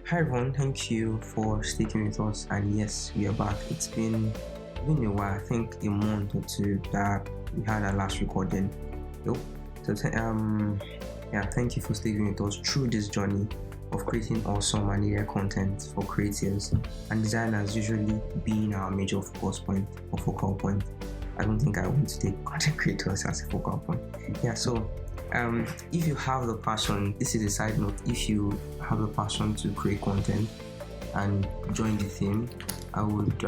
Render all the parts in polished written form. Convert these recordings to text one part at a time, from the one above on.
Hi everyone, thank you for sticking with us. And yes, we are back. It's been a while. I think a month or two that we had our last recording. Yep. So thank you for sticking with us through this journey of creating awesome and area content for creatives and designers. Usually being our major focus point or focal point. I don't think I want to take content creators as a focal point. If you have the passion, this is a side note. If you have the passion to create content and join the team, I would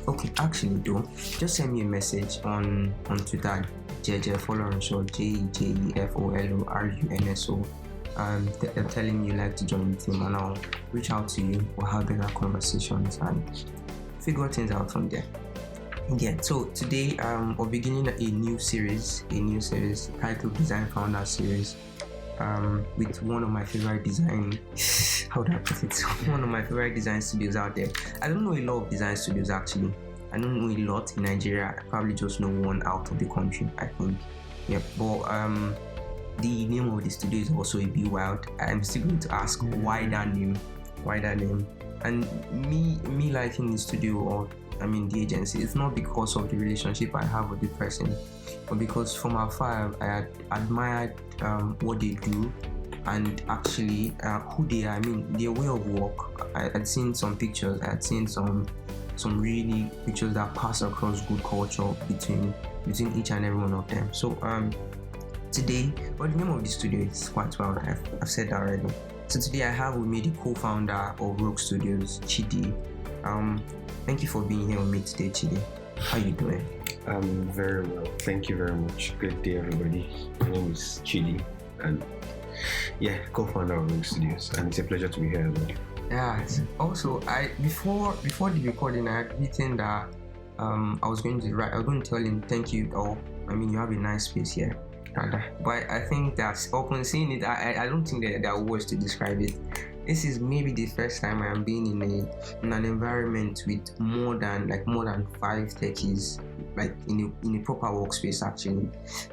okay, actually do just send me a message on Twitter, JJFolorunso, JEJEFOLORUNSO, and telling me you like to join the team, and I'll reach out to you. We'll have better conversations and figure things out from there. Yeah, so today we're beginning a new series titled Design Founder Series, with one of my favorite design one of my favorite design studios out there. I don't know a lot of design studios actually. I don't know a lot in Nigeria. I probably just know one out of the country, I think. Yeah, but the name of the studio is also a bit wild. I'm still going to ask why that name, and me liking the studio or the agency. It's not because of the relationship I have with the person, but because from afar I had admired what they do and actually who they are. Their way of work. I had seen some pictures. I had seen some really pictures that pass across good culture between each and every one of them. So today, the name of the studio is quite wild. I've said that already. So today I have with me the co-founder of Rogue Studios, Chidi. Thank you for being here with me today, Chidi. How you doing? I'm very well. Thank you very much. Good day, everybody. My name is Chidi, and co-founder of Rogue Studios, and it's a pleasure to be here as well. Yeah. Also, before the recording, I had written that I was going to tell him thank you. You have a nice space here. But I think that's upon seeing it, I don't think that there are words to describe it. This is maybe the first time I am being in an environment with more than 5 techies, like in a proper workspace. Actually,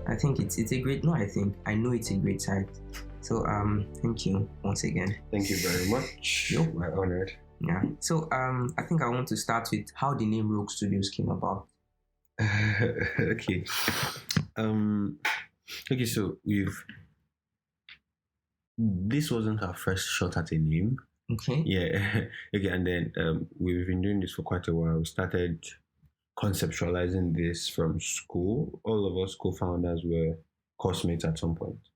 I think it's a great. No, I know it's a great site. So thank you once again. Thank you very much. Yep. I'm honored. Yeah. So I think I want to start with how the name Rogue Studios came about. Okay. Okay, so this wasn't our first shot at a name. Okay. Yeah. Okay, and then we've been doing this for quite a while. We started conceptualizing this from school. All of us co-founders were course-mates at some point.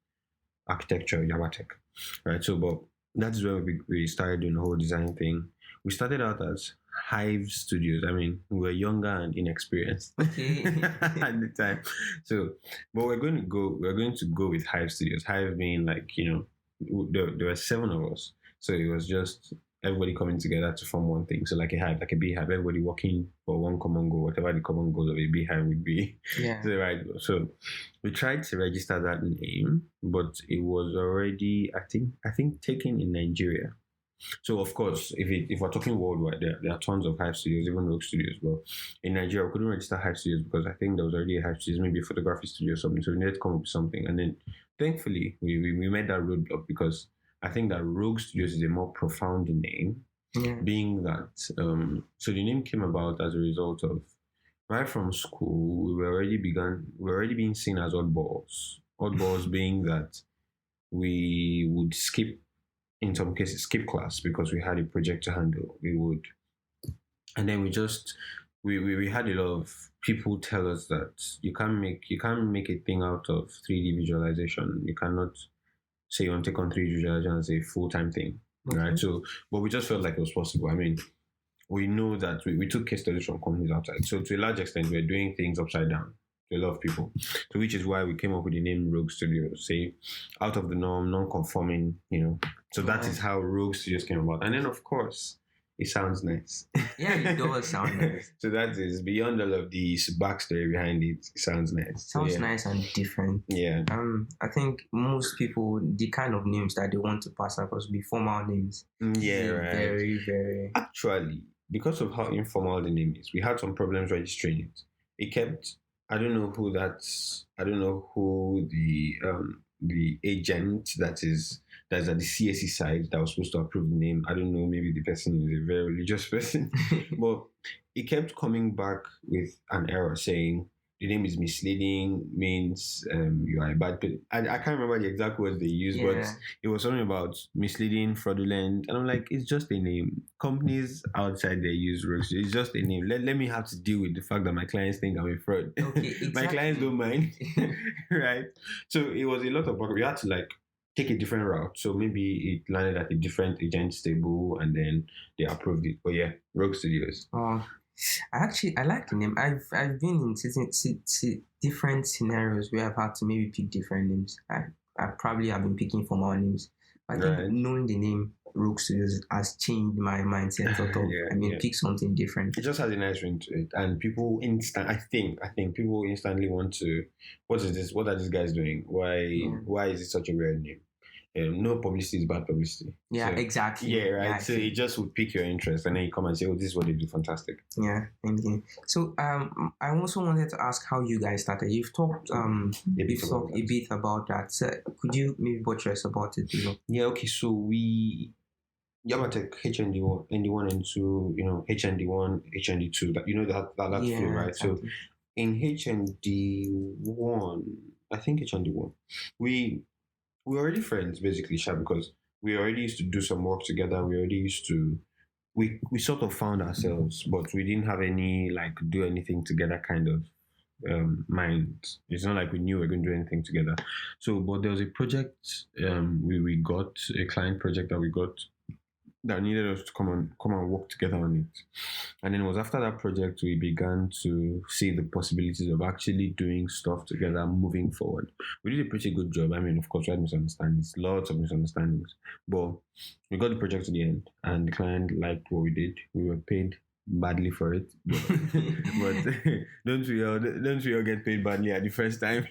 Architecture, Yabatech. Right, so but that's where we started doing the whole design thing. We started out as Hive Studios. We were younger and inexperienced okay. at the time. So, but we're going to go with Hive Studios. Hive being there were 7 of us, so it was just everybody coming together to form one thing. So like a hive, like a beehive, everybody working for one common goal, whatever the common goal of a beehive would be. Yeah. So we tried to register that name, but it was already I think taken in Nigeria. So of course, if we're talking worldwide, there are tons of Hive Studios, even Rogue Studios. But in Nigeria, we couldn't register Hive Studios because I think there was already a Hive Studios, maybe a photography studio or something. So we needed to come up with something. And then thankfully, we made that roadblock because I think that Rogue Studios is a more profound name. Yeah. Being that, so the name came about as a result of right from school, we were already being seen as oddballs. Oddballs being that we would in some cases skip class because we had a project to handle. We would, and then we had a lot of people tell us that you can't make a thing out of 3D visualization. You cannot say you want to take on 3D visualization as a full-time thing, okay. Right? So, but we just felt like it was possible. We know that we took case studies from companies outside. So to a large extent, we're doing things upside down to a lot of people. So which is why we came up with the name Rogue Studios, say out of the norm, non-conforming, So that is how Rogue Studios came about. And then of course, it sounds nice. Yeah, it does sound nice. So that is beyond all of the backstory behind it. It sounds nice. Sounds nice and different. Yeah. I think most people, the kind of names that they want to pass across be formal names. Yeah, right. Very, very. Actually, because of how informal the name is, we had some problems registering it. It kept. I don't know who the agent that is There's at the CSE side that was supposed to approve the name. I don't know, maybe the person is a very religious person, but it kept coming back with an error saying the name is misleading, means you are a bad person. I can't remember the exact words they used, but Yeah. it was something about misleading, fraudulent. And I'm like, it's just a name. Companies outside they use rogues. It's just a name. Let me have to deal with the fact that my clients think I'm a fraud. Okay, My clients exactly. don't mind. Right? So it was a lot of work. We had to like take a different route. So maybe it landed at a different agent's table and then they approved it. But yeah, Rogue Studios. Oh, I like the name. I've been in different scenarios where I've had to maybe pick different names. I probably have been picking from our names. I think Right. knowing the name Rogue Studios has changed my mindset. Sort of, Yeah. pick something different. It just has a nice ring to it, and people I think people instantly want to. What is this? What are these guys doing? Why? Yeah. Why is it such a weird name? No publicity is bad publicity. Yeah, So, exactly. yeah, right. Yeah, So it just would pique your interest, and then you come and say, "Oh, this is what they do. Fantastic." yeah, thank you. So I also wanted to ask how you guys started. You've talked bit about a that. bit about that. So could you maybe buttress about it? Yeah. Okay. So we Yamatech HND1, ND1 and 2, HND1, HND2, that that Yeah, flow, right? So exactly. in HND1, I think HND1, we were already friends basically, Sha, because we already used to do some work together. We already used to we sort of found ourselves, but we didn't have any like do anything together kind of mind. It's not like we knew we were going to do anything together. So, but there was a project we got a client project that we got that needed us to come and work together on it. And then it was after that project we began to see the possibilities of actually doing stuff together moving forward. We did a pretty good job. I mean, of course, we had misunderstandings, lots of misunderstandings, but we got the project to the end, and the client liked what we did. We were paid badly for it, but don't we all get paid badly at the first time,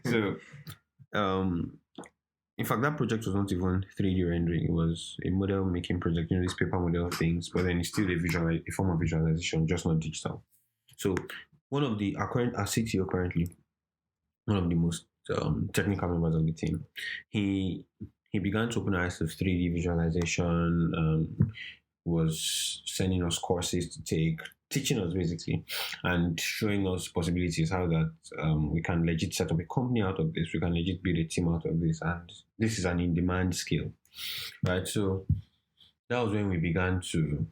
So, um, in fact, that project was not even 3D rendering. It was a model making project, these paper model things, but then it's still a form of visualization, just not digital. So one of our CTO currently, one of the most technical members of the team, he began to open our eyes to 3D visualization, was sending us courses to take, teaching us basically, and showing us possibilities how that we can legit set up a company out of this, we can legit build a team out of this, and this is an in-demand skill, right? So that was when we began to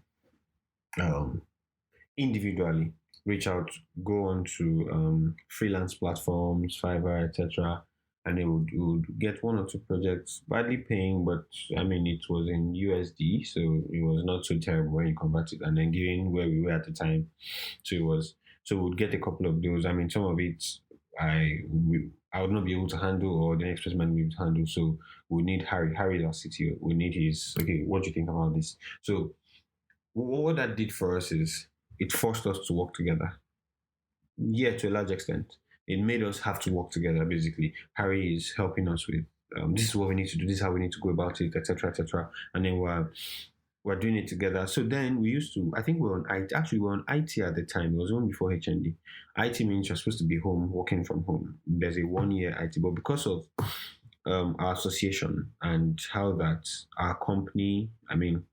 individually reach out, go on to freelance platforms, Fiverr, etc. And then we would get one or two projects badly paying, but I mean, it was in USD, so it was not so terrible when you convert it. And then given where we were at the time, so we'd get a couple of those. I mean, some of it I would not be able to handle, or the next person might not be able to handle. So we need Harry. Harry is our CTO. We need his, okay, what do you think about this? So what that did for us is it forced us to work together. Yeah, to a large extent, it made us have to work together. Basically, Harry is helping us with this is what we need to do, this is how we need to go about it, etc., etc. And then we're doing it together. So then we used to, I think we were on IT. Actually, we were on IT at the time. It was even before HND. IT means you're supposed to be home, working from home. There's a 1 year IT, but because of our association and how that our company, I mean,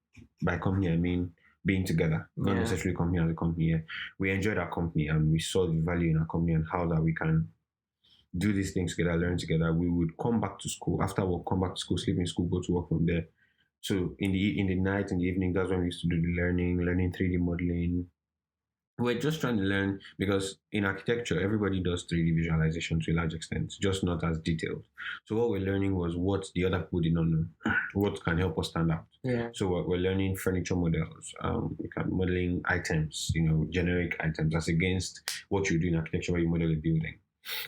by company I mean being together, not Yeah. necessarily company as a company. Yeah. We enjoyed our company and we saw the value in our company and how that we can do these things together, learn together. We would come back to school after we'll come back to school, sleep in school, go to work from there. So in the night, in the evening, that's when we used to do the learning 3D modeling. We're just trying to learn because in architecture, everybody does 3D visualization to a large extent, just not as detailed. So what we're learning was what the other people did not know, what can help us stand out. Yeah. So we're learning furniture models, we can modeling items, generic items, as against what you do in architecture where you model a building.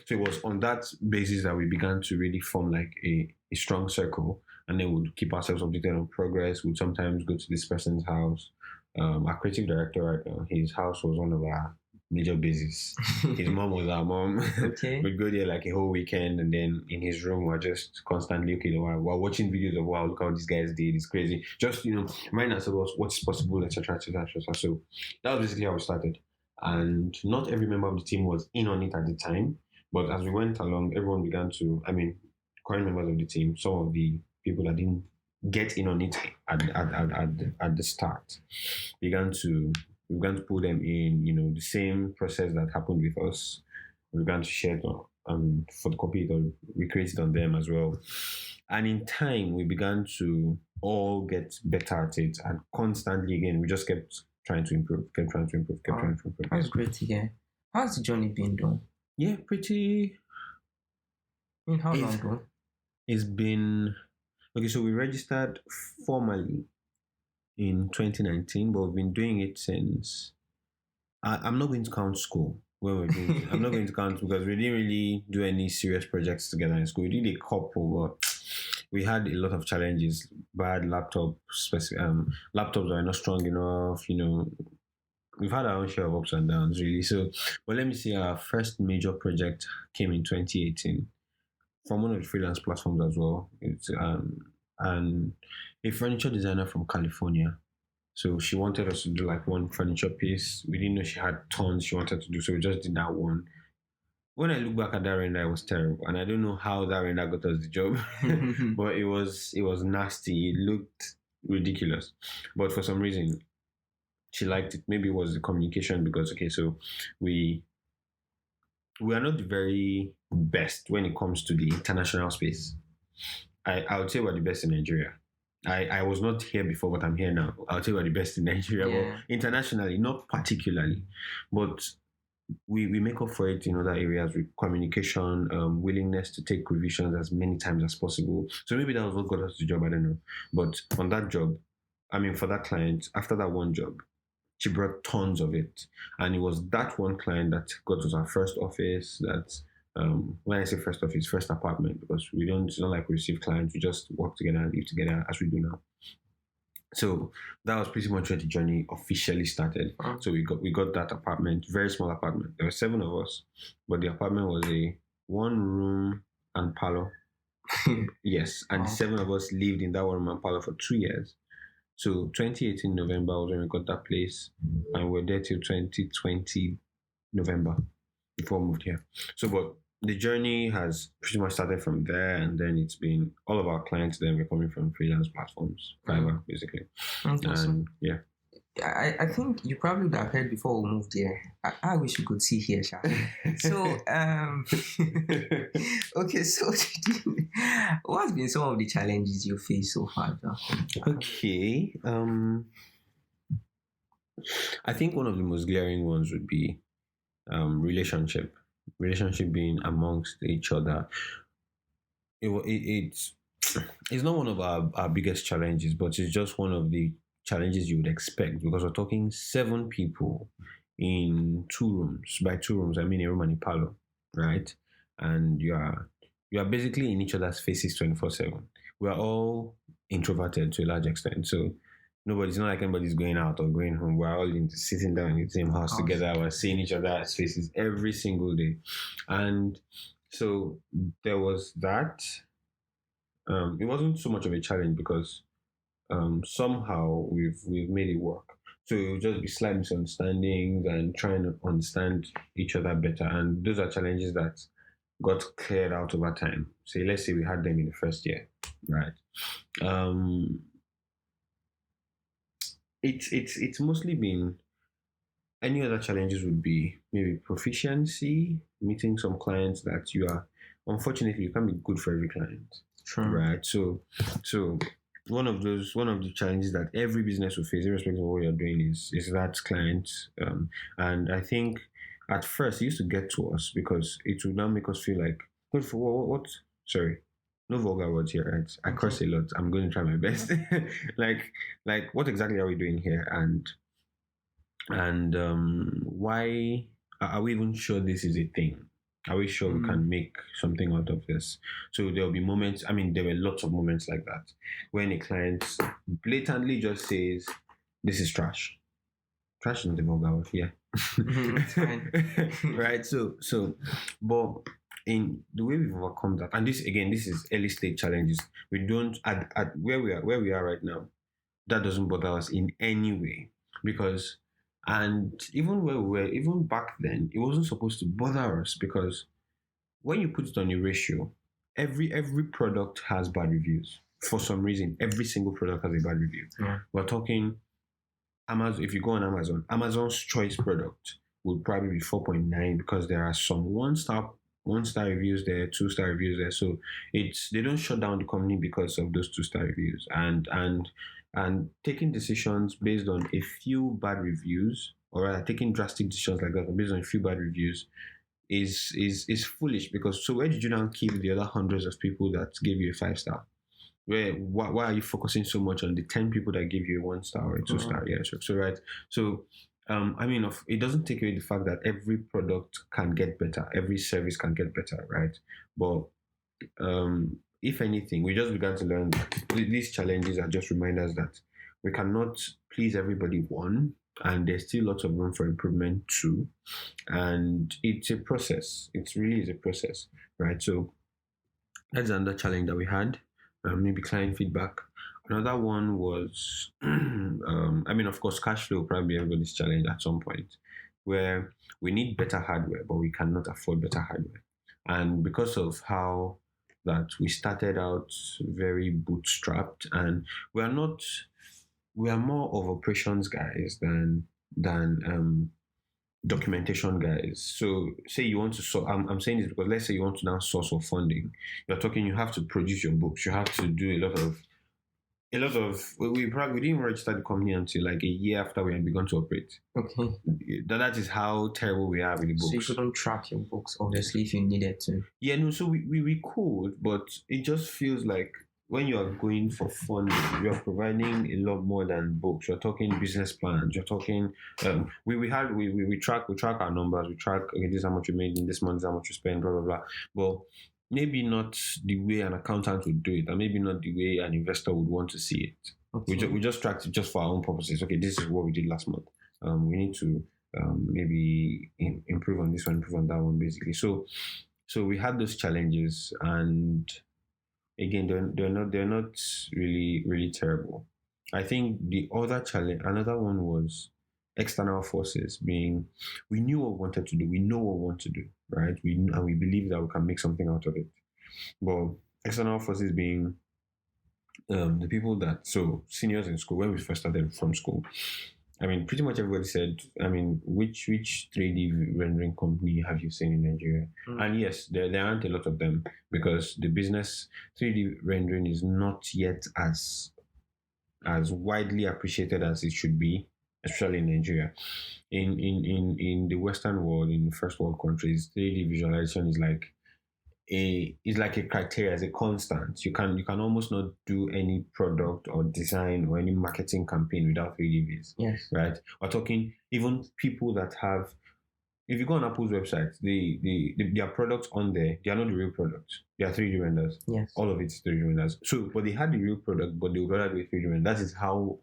So it was on that basis that we began to really form like a strong circle, and then we'd keep ourselves updated on progress. We'd sometimes go to this person's house. Our creative director right now, his house was one of our major bases. His mom was our mom. Okay. We'd go there like a whole weekend, and then in his room, we're just constantly, okay, we're watching videos of, wow, look how these guys did, it's crazy. Just, remind ourselves what's possible, etc., etc., etc. So that was basically how we started. And not every member of the team was in on it at the time, but as we went along, everyone began to, current members of the team, some of the people that didn't get in on it at the start we began to put them in, the same process that happened with us. We began to share it on for the computer, we created on them as well. And in time, we began to all get better at it, and constantly again, we just kept trying to improve, kept trying to improve, kept trying to improve. That's great to hear. How's the journey been done? Yeah, pretty. I mean, how long ago? It's been okay. So we registered formally in 2019, but we've been doing it since. I'm not going to count school when we're doing it. I'm not going to count because we didn't really do any serious projects together in school. We did a couple, but we had a lot of challenges. Bad laptops that were not strong enough. We've had our own share of ups and downs, really. So, but let me say, our first major project came in 2018 from one of the freelance platforms as well. It's and a furniture designer from California. So she wanted us to do like one furniture piece. We didn't know she had tons she wanted to do, so we just did that one. When I look back at that render, it was terrible, and I don't know how that render got us the job, but it was nasty. It looked ridiculous, but for some reason, she liked it. Maybe it was the communication because so we are not the very best when it comes to the international space. I would say we're the best in Nigeria. I was not here before, but I'm here now. I would say we're the best in Nigeria, but internationally, not particularly. But we make up for it in other areas with communication, willingness to take revisions as many times as possible. So maybe that was what got us the job, I don't know. But on that job, for that client, after that one job, she brought tons of it. And it was that one client that got us our first office, that when I say first office, first apartment, because it's not like we receive clients, we just work together and live together as we do now. So that was pretty much where the journey officially started. So we got that apartment, very small apartment. There were 7 of us, but the apartment was a 1-room and parlor. Yes, and the 7 of us lived in that 1-room and parlor for 2 years. So 2018 November was when we got that place, and we're there till 2020 November before we moved here. So, but the journey has pretty much started from there, and then it's been all of our clients then were coming from freelance platforms, Fiverr, basically. Okay, and yeah. I think you probably would have heard before we moved here. I wish you could see here, Sha. So, okay, so what's been some of the challenges you faced so far, though? Okay, I think one of the most glaring ones would be relationship being amongst each other. It's not one of our biggest challenges, but it's just one of the challenges you would expect, because we're talking 7 people in 2 rooms. By 2 rooms, I mean a room and a parlor, right? And you are basically in each other's faces 24/7. We are all introverted to a large extent, so it's not like anybody's going out or going home. We're all sitting down in the same house together. We're seeing each other's faces every single day. And so there was that. It wasn't so much of a challenge because somehow we've made it work. So it will just be slight misunderstandings and trying to understand each other better. And those are challenges that got cleared out over time. So let's say we had them in the first year, right? It's mostly been, any other challenges would be maybe proficiency, meeting some clients that unfortunately you can't be good for every client. True. Right. So one of the challenges that every business will face, irrespective of what you're doing, is that client. And I think at first it used to get to us because it would now make us feel like, what? Sorry, no vulgar words here, right? I curse a lot. I'm going to try my best. like what exactly are we doing here? And why are we even sure this is a thing? Are we sure we can make something out of this? So there'll be moments, there were lots of moments like that when a client blatantly just says, this is trash. Trash isn't the vulgar word, yeah. It's fine. Right, so, but in the way we've overcome that, and this is early stage challenges, we don't, at where we are right now, that doesn't bother us in any way, because, and even where we were, even back then, it wasn't supposed to bother us, because when you put it on a ratio, every product has bad reviews. for some reason, every single product has a bad review. Yeah. We're talking Amazon. If you go on Amazon's choice product would probably be 4.9 because there are some one-star reviews there, 2-star reviews there. So they don't shut down the company because of those 2-star reviews, and taking decisions based on a few bad reviews, or rather taking drastic decisions like that based on a few bad reviews is foolish. Because so where did you now keep the other hundreds of people that gave you a 5-star? Why are you focusing so much on the 10 people that give you a 1-star or a 2-star? Yeah, so right. So it doesn't take away the fact that every product can get better, every service can get better, right? But if anything, we just began to learn that these challenges are just reminders that we cannot please everybody, one, and there's still lots of room for improvement, two, and it's a process. It really is a process, right? So that's another challenge that we had. Maybe client feedback. Another one was, of course, cash flow will probably be everybody's challenge at some point, where we need better hardware, but we cannot afford better hardware. And because of how that we started out very bootstrapped, and we are more of operations guys than documentation guys. So say you want to I'm saying this because let's say you want to now source for funding. You have to produce your books, you have to do a lot of we didn't register the company until like a year after we had begun to operate. Okay. That is how terrible we are with the books. So you couldn't track your books, obviously, if you needed to. Yeah, no, so we could, but it just feels like when you are going for funding, you're providing a lot more than books. You're talking business plans. You're talking. We track our numbers. We track, okay, this is how much you made in this month. This is how much you spend. Blah blah blah. Well, maybe not the way an accountant would do it, and maybe not the way an investor would want to see it. Okay. We just tracked it just for our own purposes. Okay, this is what we did last month. We need to maybe improve on this one, improve on that one, basically. So we had those challenges, and again, they're not really, really terrible. I think the other challenge, another one, was external forces. Being, we knew what we wanted to do, we know what we want to do, right? And we believe that we can make something out of it. But external forces being the people that, so seniors in school, when we first started from school, pretty much everybody said, which 3D rendering company have you seen in Nigeria? And yes, there aren't a lot of them, because the business 3D rendering is not yet as widely appreciated as it should be, especially in Nigeria. In the Western world, in the first world countries, 3D visualization is like a criteria, as a constant. You can almost not do any product or design or any marketing campaign without 3D viz. Yes. Right? We're talking even people that have, if you go on Apple's website, their products on there, they are not the real products. They are 3D renders. Yes. All of it's 3D renders. So, but they had the real product, but they would rather do a 3D render. That is how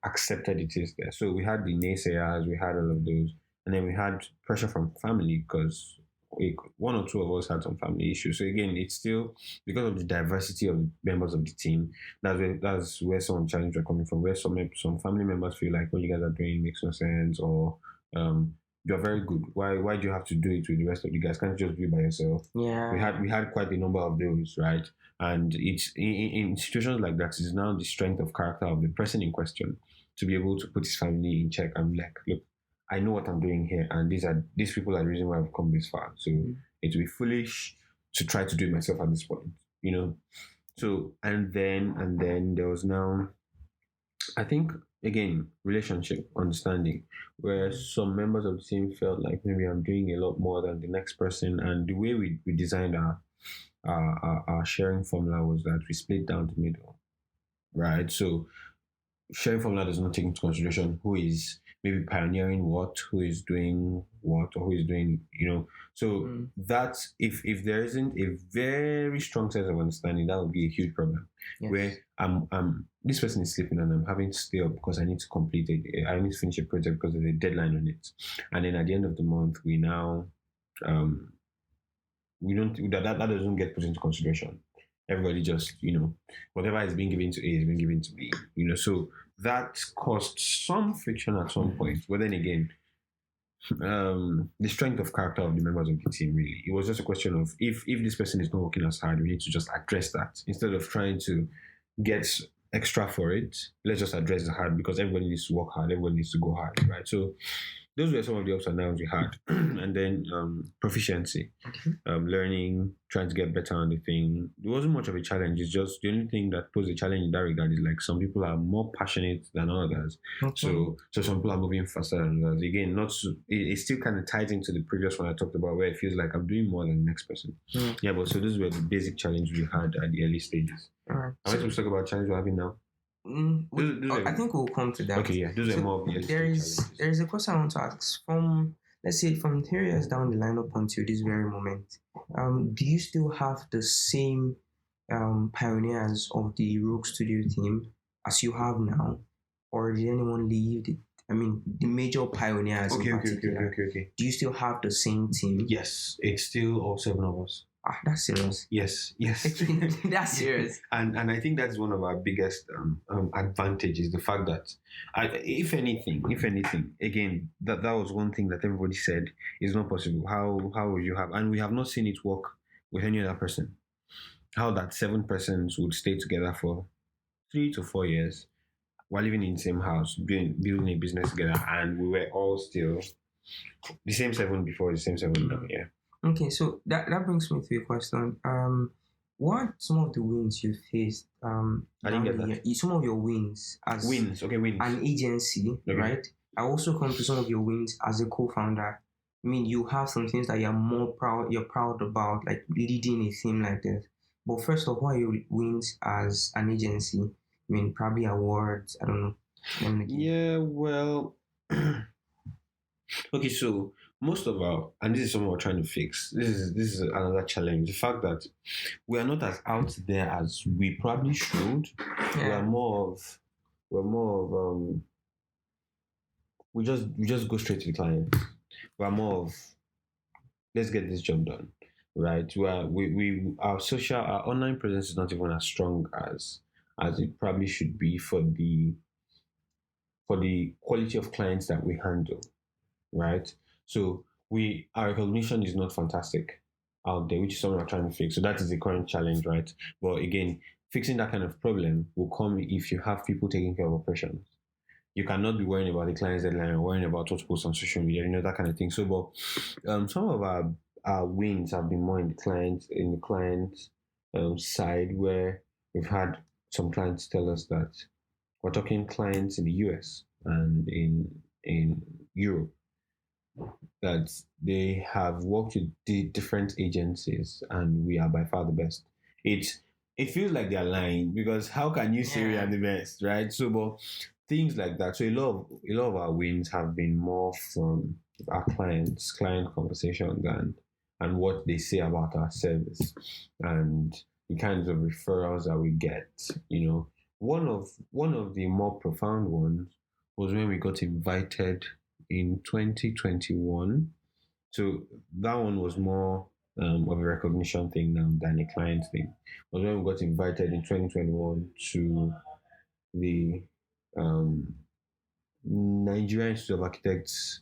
accepted it is there. So we had the naysayers, we had all of those, and then we had pressure from family, because one or two of us had some family issues. So again, it's still because of the diversity of members of the team. That's where some challenges are coming from. Where some family members feel like what you guys are doing makes no sense, or you're very good. Why do you have to do it with the rest of the guys? Can't you just do it by yourself? Yeah. We had quite a number of those, right? And it's in situations like that, is now the strength of character of the person in question to be able to put his family in check and like, look, I know what I'm doing here, and these people are the reason why I've come this far. So it would be foolish to try to do it myself at this point, So and then there was now, I think, again, relationship understanding, where some members of the team felt like maybe I'm doing a lot more than the next person, and the way we designed our sharing formula was that we split down the middle, right? So sharing formula does not take into consideration who is maybe pioneering what, who is doing what, or who is doing, So that's, if there isn't a very strong sense of understanding, that would be a huge problem. Yes. Where this person is sleeping and I'm having to stay up because I need to complete it. I need to finish a project because there's a deadline on it. And then at the end of the month, we now, that doesn't get put into consideration. Everybody just, whatever is being given to A is being given to B, So that caused some friction at some point. But then again, the strength of character of the members of the team. Really, it was just a question of if this person is not working as hard, we need to just address that instead of trying to get extra for it. Let's just address the hard because everybody needs to work hard. Everybody needs to go hard, right? So those were some of the ups and downs we had, and then proficiency, learning, trying to get better on the thing. It wasn't much of a challenge. It's just the only thing that poses a challenge in that regard is like some people are more passionate than others. So some people are moving faster than others. Again, not so, it still kind of ties into the previous one I talked about where it feels like I'm doing more than the next person. Yeah, but so those were the basic challenges we had at the early stages. All right. I want to talk about challenges we're having now. I think we'll come to that. Okay, yeah, those are more of the early there is a question I want to ask from, let's say, from 3 years down the line up until this very moment. Do you still have the same pioneers of the Rogue Studio team as you have now, or did anyone leave? The major pioneers. Okay. Do you still have the same team? Yes, it's still all 7 of us. That's serious. Yes. That's serious. And I think that's one of our biggest advantages, the fact that, if anything, again, that was one thing that everybody said is not possible. How would you have, and we have not seen it work with any other person. How that 7 persons would stay together for 3 to 4 years while living in the same house, building a business together, and we were all still the same 7 before, the same 7 now. Yeah. Okay, so that brings me to a question. What are some of the wins you faced? I didn't get that. Some of your wins as wins. An agency, okay. Right? I also come to some of your wins as a co-founder. I mean, you have some things that you're proud about, like leading a team like this. But first of all, what are your wins as an agency? I mean, probably awards. I don't know. Yeah, well, okay, so most of our, and this is something we're trying to fix. This is another challenge. The fact that we are not as out there as we probably should. Yeah. We just go straight to the client. We're more of, let's get this job done, right? Our online presence is not even as strong as it probably should be for the quality of clients that we handle, right? So our recognition is not fantastic out there, which is something we're trying to fix. So that is the current challenge, right? But again, fixing that kind of problem will come if you have people taking care of operations. You cannot be worrying about the client's deadline or worrying about what to post on social media, that kind of thing. So, but some of our wins have been more in the client side, where we've had some clients tell us that we're talking clients in the US and in Europe, that they have worked with the different agencies and we are by far the best. It feels like they're lying, because how can you say we are the best, right? So, but things like that. So a lot of our wins have been more from our client conversations and what they say about our service and the kinds of referrals that we get. One of the more profound ones was when we got invited in 2021. So that one was more of a recognition thing now than a client thing. It was when we got invited in 2021 to the Nigerian Institute of Architects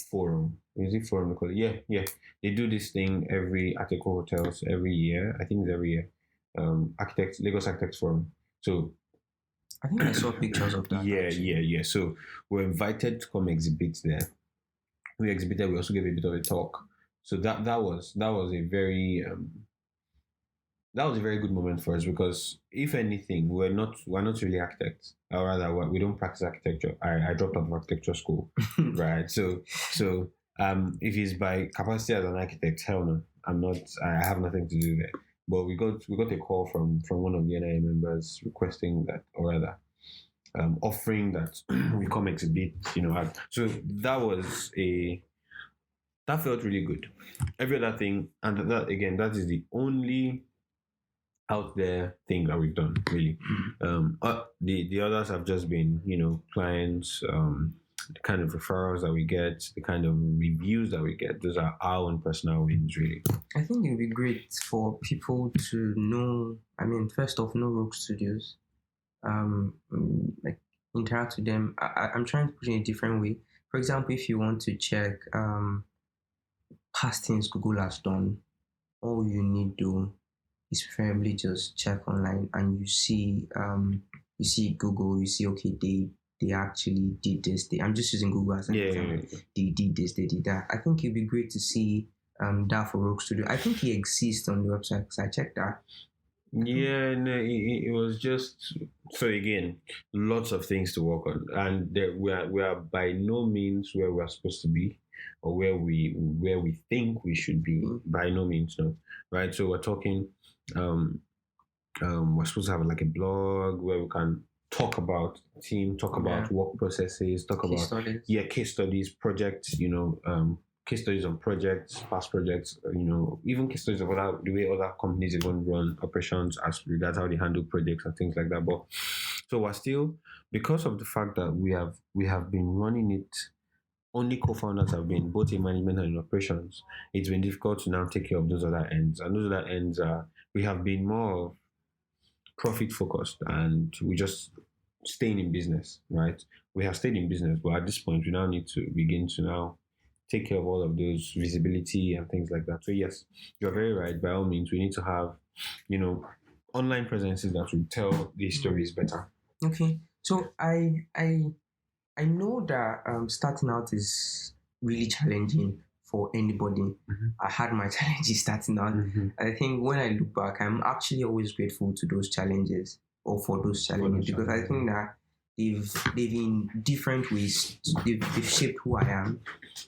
Forum. Is it forum they call it? Yeah. They do this thing at Eco Hotels every year. I think it's every year. Lagos Architects Forum. So I think I saw pictures of that. Yeah. So we're invited to come exhibit there. We exhibited. We also gave a bit of a talk. So that was a very good moment for us, because if anything, we're not really architects, or rather, we don't practice architecture. I dropped out of architecture school, right? So if it's by capacity as an architect, hell no, I'm not. I have nothing to do there. But we got a call from one of the NIA members requesting that, or rather, offering that we come exhibit. So that felt really good. Every other thing, and that is the only out there thing that we've done, really. The others have just been, clients, the kind of referrals that we get, the kind of reviews that we get. Those are our own personal wins, really. I think it would be great for people to know, first off, know Rogue Studios, like interact with them. I'm trying to put it in a different way. for example, if you want to check past things Google has done, all you need to is preferably just check online and you see Google, you see okay they actually did this. I'm just using Google as an example. They did this, they did that. I think it'd be great to see that for Rogue Studio. I think he exists on the website because I checked that. Yeah, no, it was just so again, lots of things to work on, and we are by no means where we are supposed to be, or where we think we should be. By no means, no, right? So we're talking, we're supposed to have like a blog where we can talk about team, talk about work processes, talk Case about studies. case studies, projects, case studies on projects, past projects, even case studies of the way other companies even run operations as regards how they handle projects and things like that. But so we're still, because of the fact that we have been running it, only co-founders have been both in management and in operations. It's been difficult to now take care of those other ends, and those other ends are we have been more profit focused, and we just staying in business, right? We have stayed in business, but at this point, we now need to begin to now take care of all of those visibility and things like that. So yes, you're very right. By all means, we need to have, online presences that will tell these stories better. Okay, so I know that starting out is really challenging for anybody. I had my challenges starting out. I think when I look back, I'm actually always grateful to those challenges or for those challenges because I think that they've in different ways they've shaped who I am.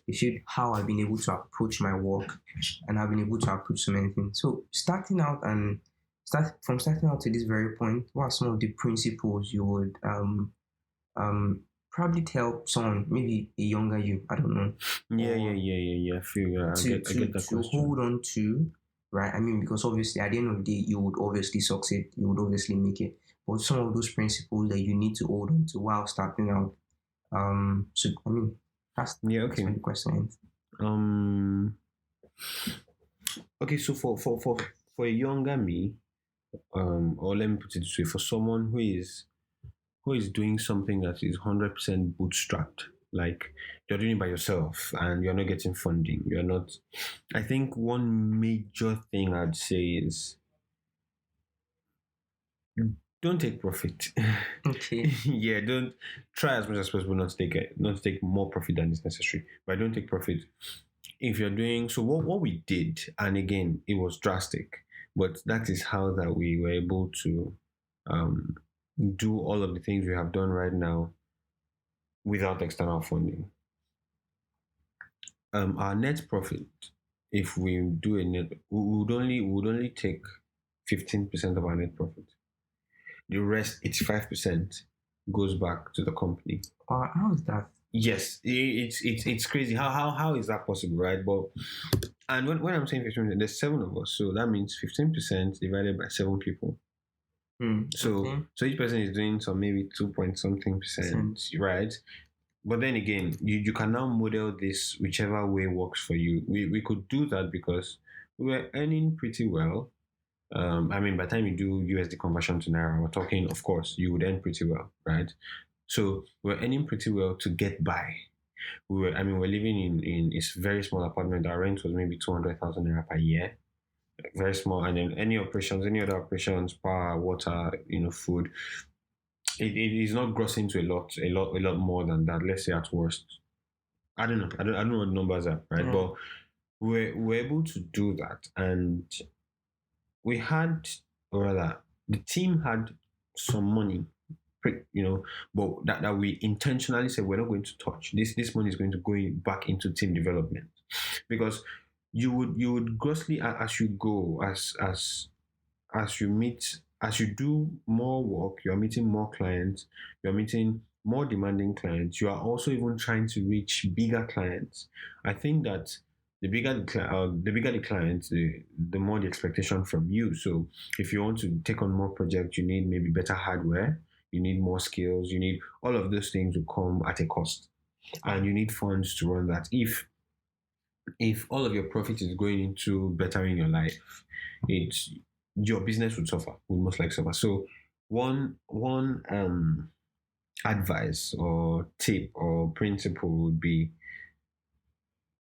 They shaped how I've been able to approach my work and I've been able to approach so many things. So starting out to this very point, what are some of the principles you would probably tell someone, maybe a younger you, I don't know. Yeah. I feel I get that question. Hold on to, right? I mean, because obviously at the end of the day, you would obviously succeed, you would obviously make it. But some of those principles that you need to hold on to while starting out. So I mean, that's where the question ends. Okay, so for a younger me, or let me put it this way, for someone who is doing something that is 100% bootstrapped, like you're doing it by yourself and you're not getting funding, you're not. I think one major thing I'd say is don't take profit. Okay. Yeah, don't try as much as possible not to take more profit than is necessary. But don't take profit. If you're doing so, what we did, and again, it was drastic, but that is how that we were able to do all of the things we have done right now without external funding. Our net profit, if we do a net, we would only take 15% of our net profit. The rest, 85%, goes back to the company. How is that? Yes, it's crazy. How is that possible, right? But and when I'm saying 15%, there's 7 of us, so that means 15% divided by 7 people. So each person is doing some maybe 2 point something percent, right? But then again, you can now model this whichever way works for you. We could do that because we were earning pretty well. I mean, by the time you do USD conversion to Naira, we're talking, of course, you would earn pretty well, right? So we're earning pretty well to get by. We're living in a very small apartment. Our rent was maybe 200,000 Naira per year. Very small. And then any other operations, power, water, food, it is not grossing to a lot more than that. Let's say at worst. I don't know what the numbers are, right? But we're able to do that, and we had, or rather, the team had some money, but that we intentionally said we're not going to touch. This money is going to go back into team development, because you would grossly, as you go, as you do more work, you're meeting more clients, you're meeting more demanding clients, you are also even trying to reach bigger clients. I think that the bigger the clients, the more the expectation from you. So if you want to take on more projects, you need maybe better hardware, you need more skills, you need all of those things will come at a cost, and you need funds to run that. If all of your profit is going into bettering your life, your business would most likely suffer. So one advice or tip or principle would be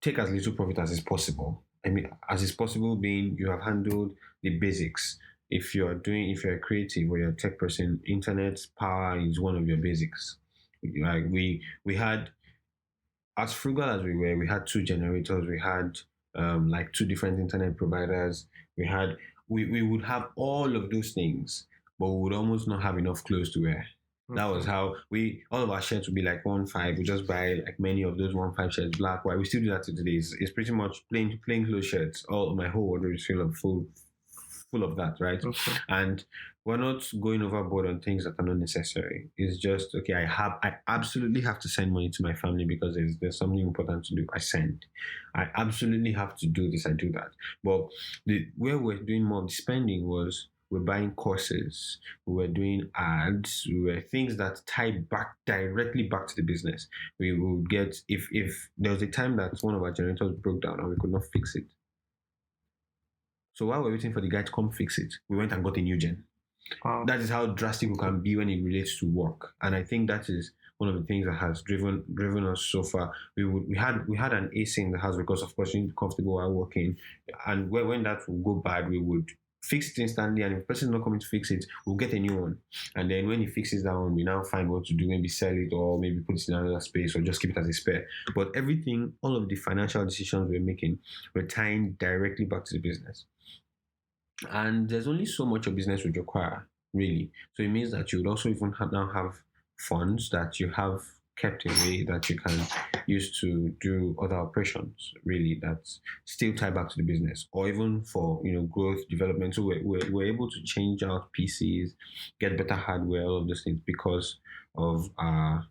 take as little profit as is possible. I mean, as is possible, being you have handled the basics. If you're a creative or you're a tech person, internet power is one of your basics. Like we had, as frugal as we had two generators. We had like two different internet providers. We would have all of those things, but we would almost not have enough clothes to wear. That was Okay. how all of our shirts would be like 1.5. We just buy like many of those 1.5 shirts, black, white. We still do that to today. It's pretty much plain clothes shirts. All my whole wardrobe is full of that, right? Okay. And we're not going overboard on things that are not necessary. It's just okay. I absolutely have to send money to my family because there's something important to do. I send. I absolutely have to do this. I do that. But where we're doing more of the spending was we're buying courses, we were doing ads, we were things that tie back directly back to the business. We would get if there was a time that one of our generators broke down and we could not fix it. So while we're waiting for the guy to come fix it, we went and got a new gen. Wow. That is how drastic we can be when it relates to work. And I think that is one of the things that has driven us so far. We had an AC in the house because of course we need to be comfortable while working. And when that will go bad, we would fix it instantly. And if the person is not coming to fix it, we'll get a new one. And then when he fixes that one, we now find what to do, maybe sell it or maybe put it in another space or just keep it as a spare. But everything, all of the financial decisions we're making, we're tying directly back to the business. And there's only so much a business would require, really. So it means that you would also even now have funds that you have kept away that you can use to do other operations, really, that still tie back to the business, or even for growth development. So we're able to change out PCs, get better hardware, all of those things because of our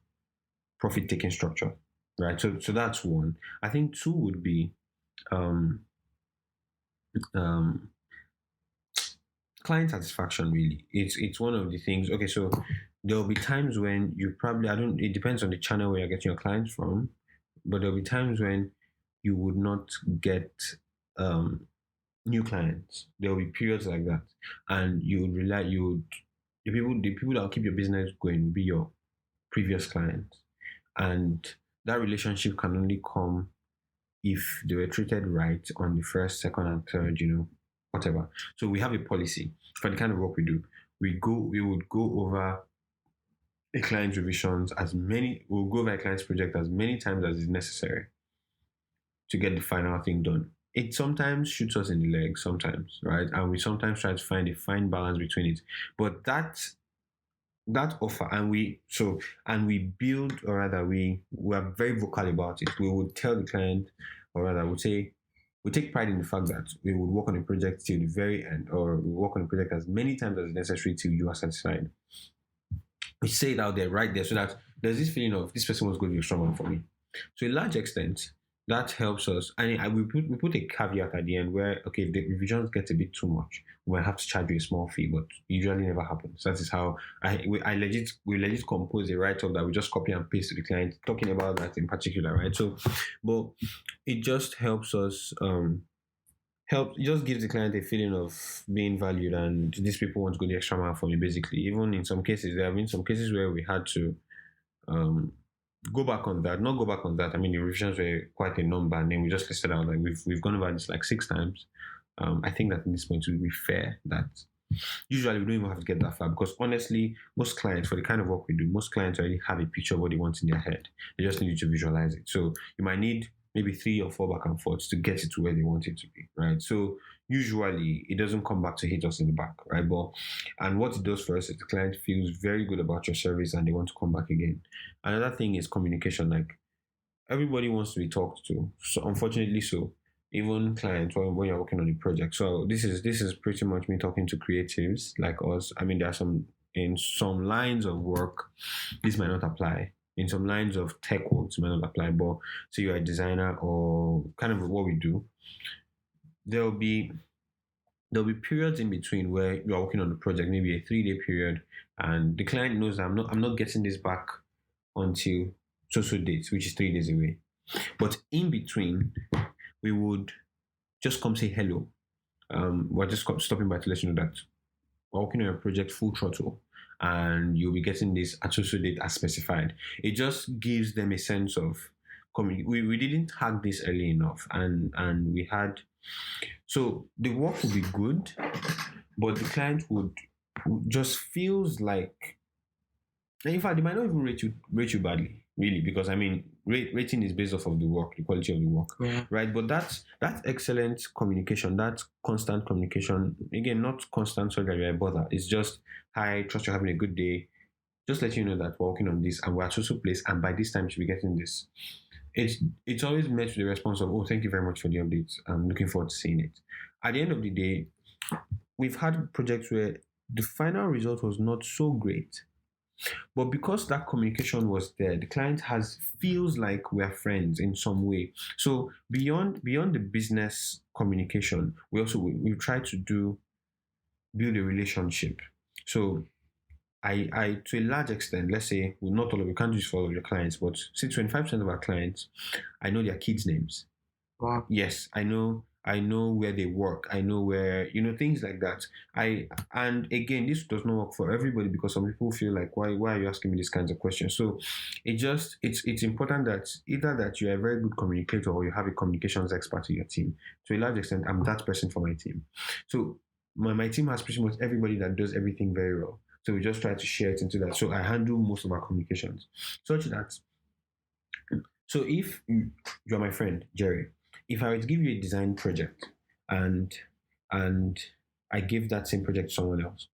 profit taking structure, right? So that's one. I think two would be um, um, client satisfaction. Really, it's one of the things. Okay, so there will be times when you probably, I don't, it depends on the channel where you're getting your clients from, but there'll be times when you would not get um new clients. There will be periods like that, and you would the people that will keep your business going will be your previous clients, and that relationship can only come if they were treated right on the first, second, and third, whatever. So we have a policy for the kind of work we do. We would go over a client's revisions we'll go over a client's project as many times as is necessary to get the final thing done. It sometimes shoots us in the leg, sometimes, right? And we sometimes try to find a fine balance between it. But that offer, and we build, or rather we are very vocal about it. We would tell the client, or rather would say, we take pride in the fact that we would work on a project till the very end, or we work on a project as many times as necessary till you are satisfied. We say it out there, right there, so that there's this feeling of this person was going to be a strong one for me. To a large extent, that helps us. And we put a caveat at the end where, okay, if the revisions get a bit too much, we'll have to charge you a small fee, but it usually never happens. That is how we legit compose a write up that we just copy and paste to the client, talking about that in particular, right? So, but it just helps us. It just gives the client a feeling of being valued, and these people want to go the extra mile for me, basically. Even in some cases, there have been some cases where we had to um, go back on that. Not go back on that. I mean, the revisions were quite a number, and then we just listed out like we've gone over this like 6 times. I think that at this point it would be fair that usually we don't even have to get that far because honestly, most clients for the kind of work we do, most clients already have a picture of what they want in their head. They just need you to visualize it. So you might need maybe 3 or 4 back and forths to get it to where they want it to be, right? So usually it doesn't come back to hit us in the back, right? But and what it does for us is the client feels very good about your service and they want to come back again. Another thing is communication. Like everybody wants to be talked to. So unfortunately, so even clients when you're working on a project. So this is pretty much me talking to creatives like us. I mean, there are some in some lines of work, this might not apply. In some lines of tech work, this might not apply. But so you're a designer or kind of what we do, there'll be there'll be periods in between where you are working on the project, maybe a 3 day period, and the client knows that I'm not getting this back until so date, which is 3 days away. But in between, we would just come say hello. We're just stopping by to let you know that we're working on a project full throttle. and you'll be getting this at so date as specified. It just gives them a sense of we didn't hack this early enough, and we had, so the work would be good, but the client would just feels like, in fact, they might not even rate you badly, really, because I mean, rating is based off of the work, the quality of the work, right? But that excellent communication, that constant communication, again, not constant so that you're a bother. It's just, hi, trust you're having a good day. Just let you know that we're working on this and we're at so place, and by this time you should be getting this. It's always met with the response of, oh, thank you very much for the updates. I'm looking forward to seeing it. At the end of the day, we've had projects where the final result was not so great, but because that communication was there, the client feels like we're friends in some way. So beyond the business communication, we try to build a relationship. So I to a large extent, let's say, well, not all of you can't do this for all of your clients, but say 25% of our clients, I know their kids' names. Wow. Yes, I know where they work. I know where, things like that. And again, this does not work for everybody, because some people feel like, why are you asking me these kinds of questions? So it's important that either that you're a very good communicator or you have a communications expert in your team. To a large extent, I'm that person for my team. So my team has pretty much everybody that does everything very well. So we just try to share it into that. So I handle most of our communications, such that, so if you're my friend, Jerry, if I were to give you a design project and I give that same project to someone else,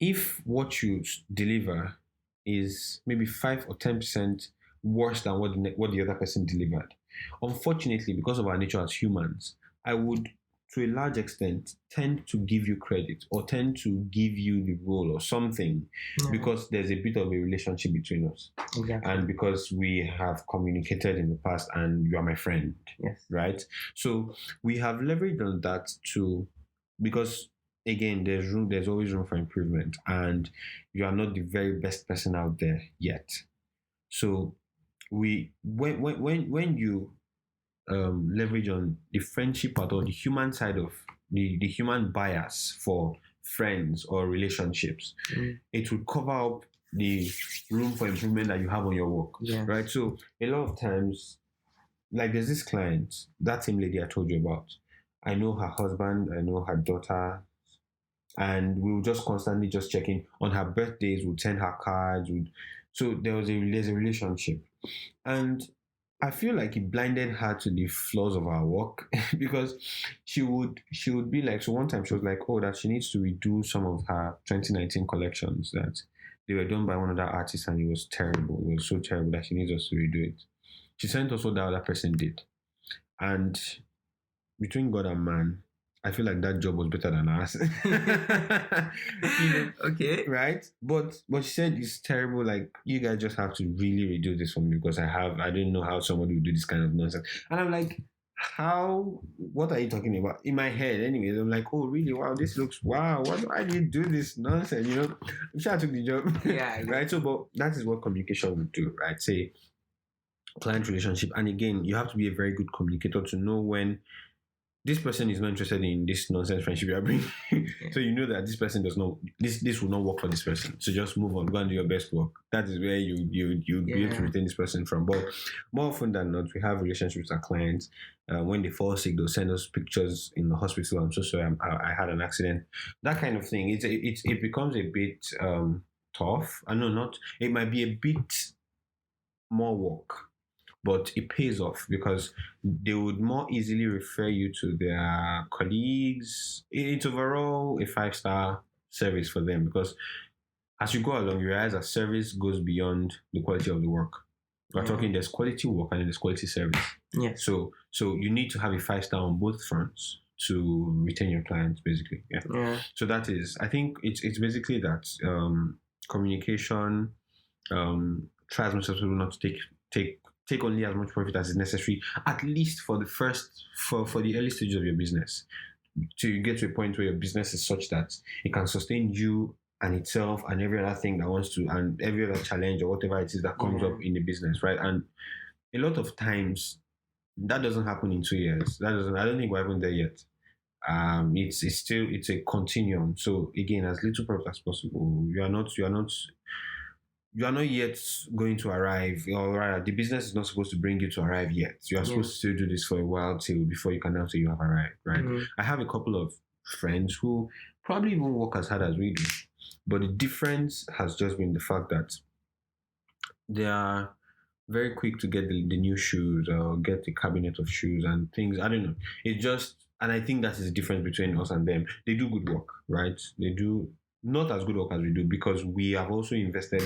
if what you deliver is maybe 5 or 10% worse than what the other person delivered, unfortunately, because of our nature as humans, I would, to a large extent, tend to give you credit or tend to give you the role or something, because there's a bit of a relationship between us. Exactly. And because we have communicated in the past and you are my friend. Yes. Right? So we have leveraged on that because again, there's always room for improvement, and you are not the very best person out there yet. So when you leverage on the friendship part or the human side of the human bias for friends or relationships, it will cover up the room for improvement that you have on your work. Right? So a lot of times, like there's this client, that same lady I told you about, I know her husband, I know her daughter, and we will just constantly just checking on her birthdays, we'll send her cards. So there's a relationship. And I feel like it blinded her to the flaws of our work because she would be like, so one time she was like, oh, that she needs to redo some of her 2019 collections, that they were done by one of the artists and it was terrible. It was so terrible that she needs us to redo it. She sent us what the other person did. And between God and man, I feel like that job was better than ours. Okay. Right? But she said it's terrible, like you guys just have to really redo this for me because I didn't know how somebody would do this kind of nonsense. And I'm like, what are you talking about? In my head, anyways, I'm like, oh really? Wow, this looks why do you do this nonsense? I'm sure I took the job. Yeah. Right. So but that is what communication would do, right? Say client relationship. And again, you have to be a very good communicator to know when this person is not interested in this nonsense friendship you are bringing. So you know that this person does not, this will not work for this person. So just move on, go and do your best work. That is where you be able to retain this person from. But more often than not, we have relationships with our clients. When they fall sick, they'll send us pictures in the hospital. I'm so sorry, I had an accident. That kind of thing. It becomes a bit tough. I know not. It might be a bit more work, but it pays off because they would more easily refer you to their colleagues. It's overall a 5-star service for them because as you go along, you realize that service goes beyond the quality of the work. We're talking there's quality work and there's quality service. Yes. So you need to have a 5-star on both fronts to retain your clients, basically. Yeah. So that is, I think it's basically that communication. Try as much as possible not to take only as much profit as is necessary, at least for the early stages of your business, to get to a point where your business is such that it can sustain you and itself and every other thing that wants to, and every other challenge or whatever it is that comes up in the business, right? And a lot of times that doesn't happen in 2 years. I don't think we're even there yet. It's a continuum. So again, as little profit as possible. You are not yet going to arrive, or rather, the business is not supposed to bring you to arrive yet. You are supposed to still do this for a while till before you can now say you have arrived, right? I have a couple of friends who probably even work as hard as we do, but the difference has just been the fact that they are very quick to get the new shoes or get the cabinet of shoes and things. I don't know. It just, and I think that is the difference between us and them. They do good work, right? They do not as good work as we do because we have also invested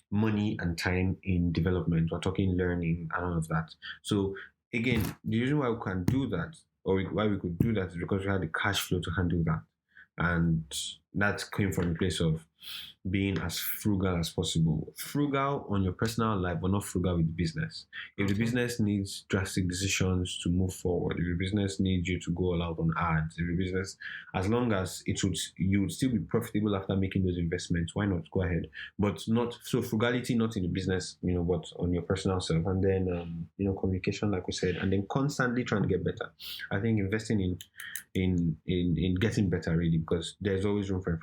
money and time in development. We're talking learning and all of that. So again, the reason why we can do that, or why we could do that, is because we had the cash flow to handle that, and that came from a place of being as frugal as possible. Frugal on your personal life, but not frugal with the business. If the business needs drastic decisions to move forward, if the business needs you to go all out on ads, if the business, as long as you would still be profitable after making those investments, why not go ahead? But not so frugality, not in the business, but on your personal self. And then communication, like we said, and then constantly trying to get better. I think investing in getting better really, because there's always room for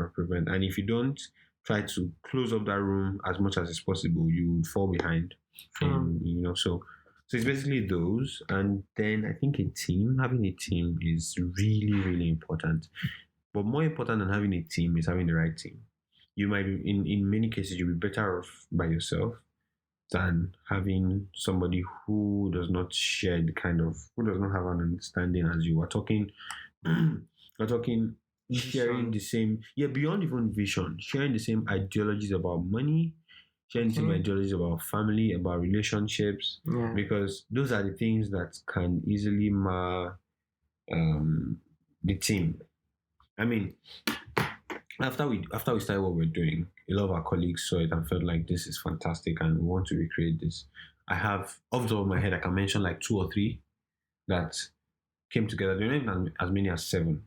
improvement, and if you don't try to close up that room as much as is possible, you would fall behind. So it's basically those. And then I think having a team is really, really important. But more important than having a team is having the right team. You might be, in many cases, you'll be better off by yourself than having somebody who does not have an understanding as you are talking. We're talking sharing the same, beyond even vision, sharing the same ideologies about money, sharing the same ideologies about family, about relationships, because those are the things that can easily mar the team. I mean, after we started what we're doing, a lot of our colleagues saw it and felt like this is fantastic and we want to recreate this. I have, off the top of my head, I can mention like 2 or 3 that came together. There weren't as many as 7.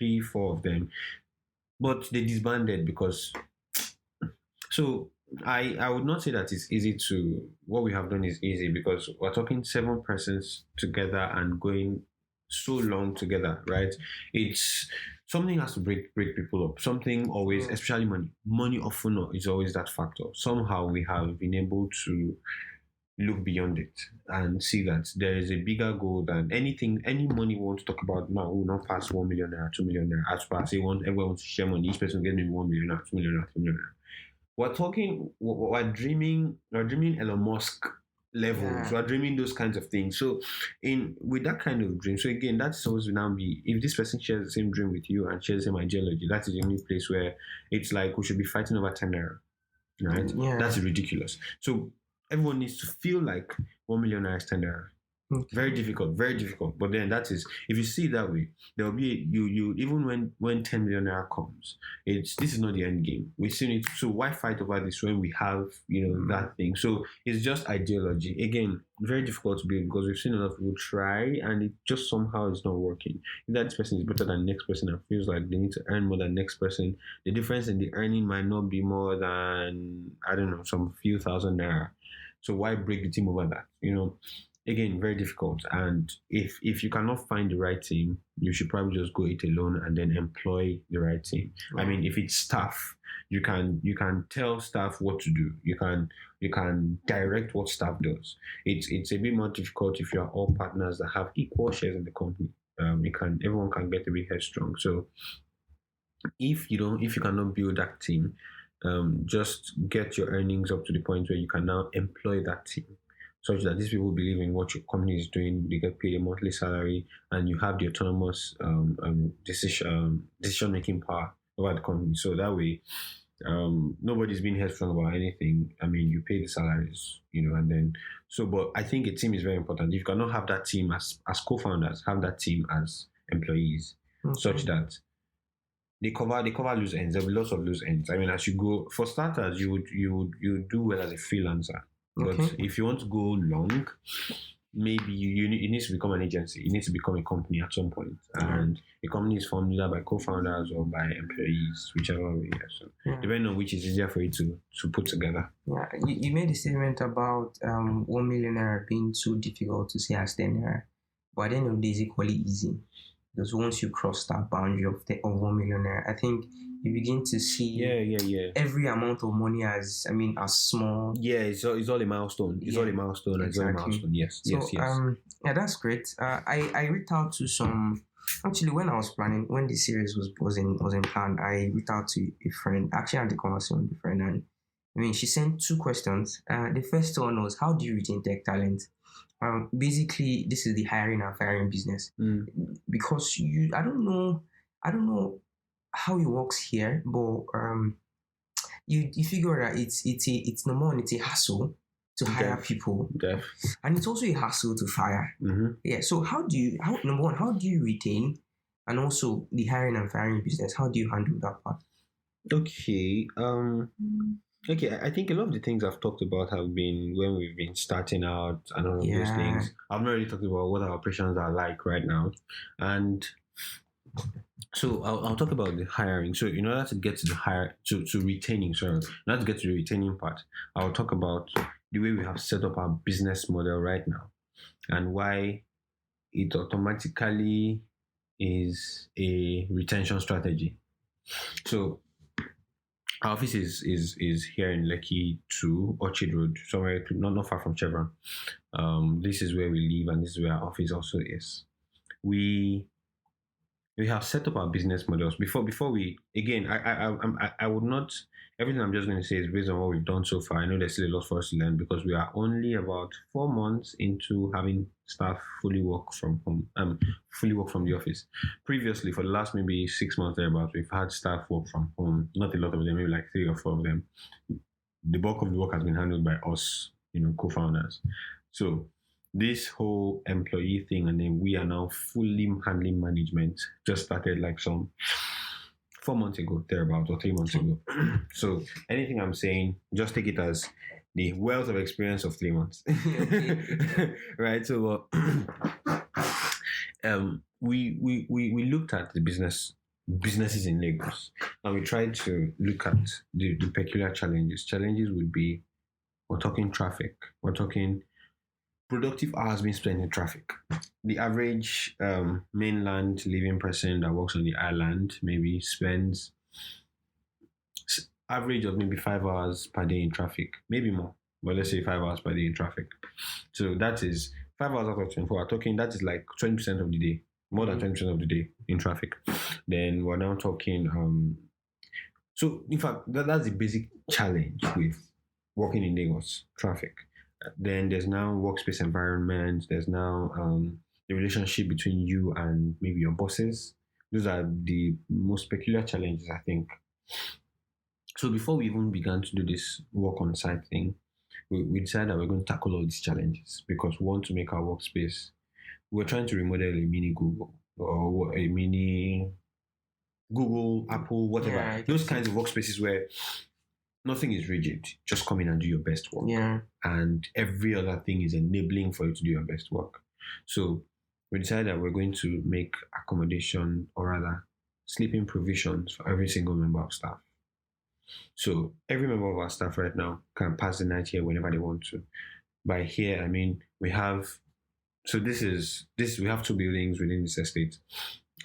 3, 4 of them, but they disbanded because. So I would not say that it's easy to. What we have done is easy because we're talking 7 persons together and going so long together, right? It's something has to break people up. Something always, especially money. Money often is always that factor. Somehow we have been able to look beyond it and see that there is a bigger goal than any money we want to talk about now will not pass 1 million naira, 2 million naira. As per say, everyone wants to share money, each person gets maybe 1 million naira, 2 million naira, 3 million naira. We're dreaming Elon Musk levels. We're dreaming those kinds of things. So with that kind of dream, so again, that's supposed to now be, if this person shares the same dream with you and shares the same ideology, that is the only place where it's like we should be fighting over 10 naira, right? That's ridiculous. So everyone needs to feel like 1 million naira is 10 naira. Very difficult. But then that is, if you see it that way, there will be you even when 10 million naira comes, this is not the end game. We still need to, so why fight over this when we have that thing? So it's just ideology. Again, very difficult to build because we've seen a lot of people try and it just somehow is not working. If that person is better than the next person and feels like they need to earn more than the next person, the difference in the earning might not be more than, I don't know, some few thousand naira. So why break the team over that? Again, very difficult. And if you cannot find the right team, you should probably just go it alone and then employ the right team. I mean, if it's staff, you can tell staff what to do. You can direct what staff does. It's a bit more difficult if you are all partners that have equal shares in the company. Everyone can get a bit headstrong. So if you cannot build that team, just get your earnings up to the point where you can now employ that team, such that these people believe in what your company is doing. They get paid a monthly salary, and you have the autonomous decision-making power over the company. So that way, nobody's being headstrong about anything. I mean, you pay the salaries, and then but I think a team is very important. If you cannot have that team as co-founders, have that team as employees, such that they cover loose ends. There'll be lots of loose ends. I mean, as you go, for starters, you would do well as a freelancer. But if you want to go long, maybe you need to become an agency. You need to become a company at some point. And a company is formed either by co-founders or by employees, whichever way. So depending on which is easier for you to put together. Yeah, you made a statement about 1 million naira being too difficult to say as 10 naira. But at the end of the day, it's equally easy. because once you cross that boundary of 1 million naira, I think you begin to see Yeah. every amount of money as small. Yeah, it's all a milestone. It's all a Yeah, milestone. It's all a exactly. milestone. Yes, So yes. yeah, that's great. I reached out to some. Actually, when I was planning, when the series was in plan, I reached out to a friend. Actually, I had the conversation with a friend, and I mean, she sent two questions. The first one was, how do you retain tech talent? Basically, this is the hiring and firing business. Because I don't know how it works here, but you figure that it's number one, it's a hassle to hire people, and it's also a hassle to fire. Yeah. So number one, how do you retain, and also the hiring and firing business? How do you handle that part? Okay. Okay, I think a lot of the things I've talked about have been when we've been starting out and all of those things. I've not really talked about what our operations are like right now. And so I'll talk about the hiring. So in order to get to to retaining, in order to get to the retaining part, I'll talk about the way we have set up our business model right now and why it automatically is a retention strategy. So our office is here in Lekki 2, Orchard Road, somewhere not far from Chevron. This is where we live, and this is where our office also is. We have set up our business models before we again. I would not. Everything I'm just going to say is based on what we've done so far. I know there's still a lot for us to learn because we are only about 4 months into having staff fully work from home, fully work from the office. Previously, for the last maybe 6 months thereabouts, we've had staff work from home. Not a lot of them, maybe like 3 or 4 of them. The bulk of the work has been handled by us, co-founders. So this whole employee thing, and then we are now fully handling management. Just started like some 4 months ago, thereabout, or 3 months ago. So anything I'm saying, just take it as the wealth of experience of 3 months. Right? So we looked at the businesses in Lagos, and we tried to look at the peculiar challenges. Challenges would be, we're talking traffic, we're talking productive hours being spent in traffic. The average mainland living person that works on the island maybe spends average of maybe 5 hours per day in traffic, maybe more, but let's say 5 hours per day in traffic. So that is 5 hours out of 24. We're talking that is like 20% of the day, more than 20% of the day in traffic. Then we're now talking. So in fact, that's the basic challenge with working in Lagos, traffic. Then there's now workspace environment. There's now the relationship between you and maybe your bosses. Those are the most peculiar challenges, I think. So before we even began to do this work on site thing, we decided that we're going to tackle all these challenges because we want to make our workspace. We're trying to remodel a mini Google or a mini Google, Apple, whatever. Yeah, those kinds of workspaces where nothing is rigid. Just come in and do your best work. Yeah. And every other thing is enabling for you to do your best work. So we decided that we're going to make accommodation, or rather sleeping provisions for every single member of staff. So every member of our staff right now can pass the night here whenever they want to. By here, I mean we have. So we have 2 buildings within this estate.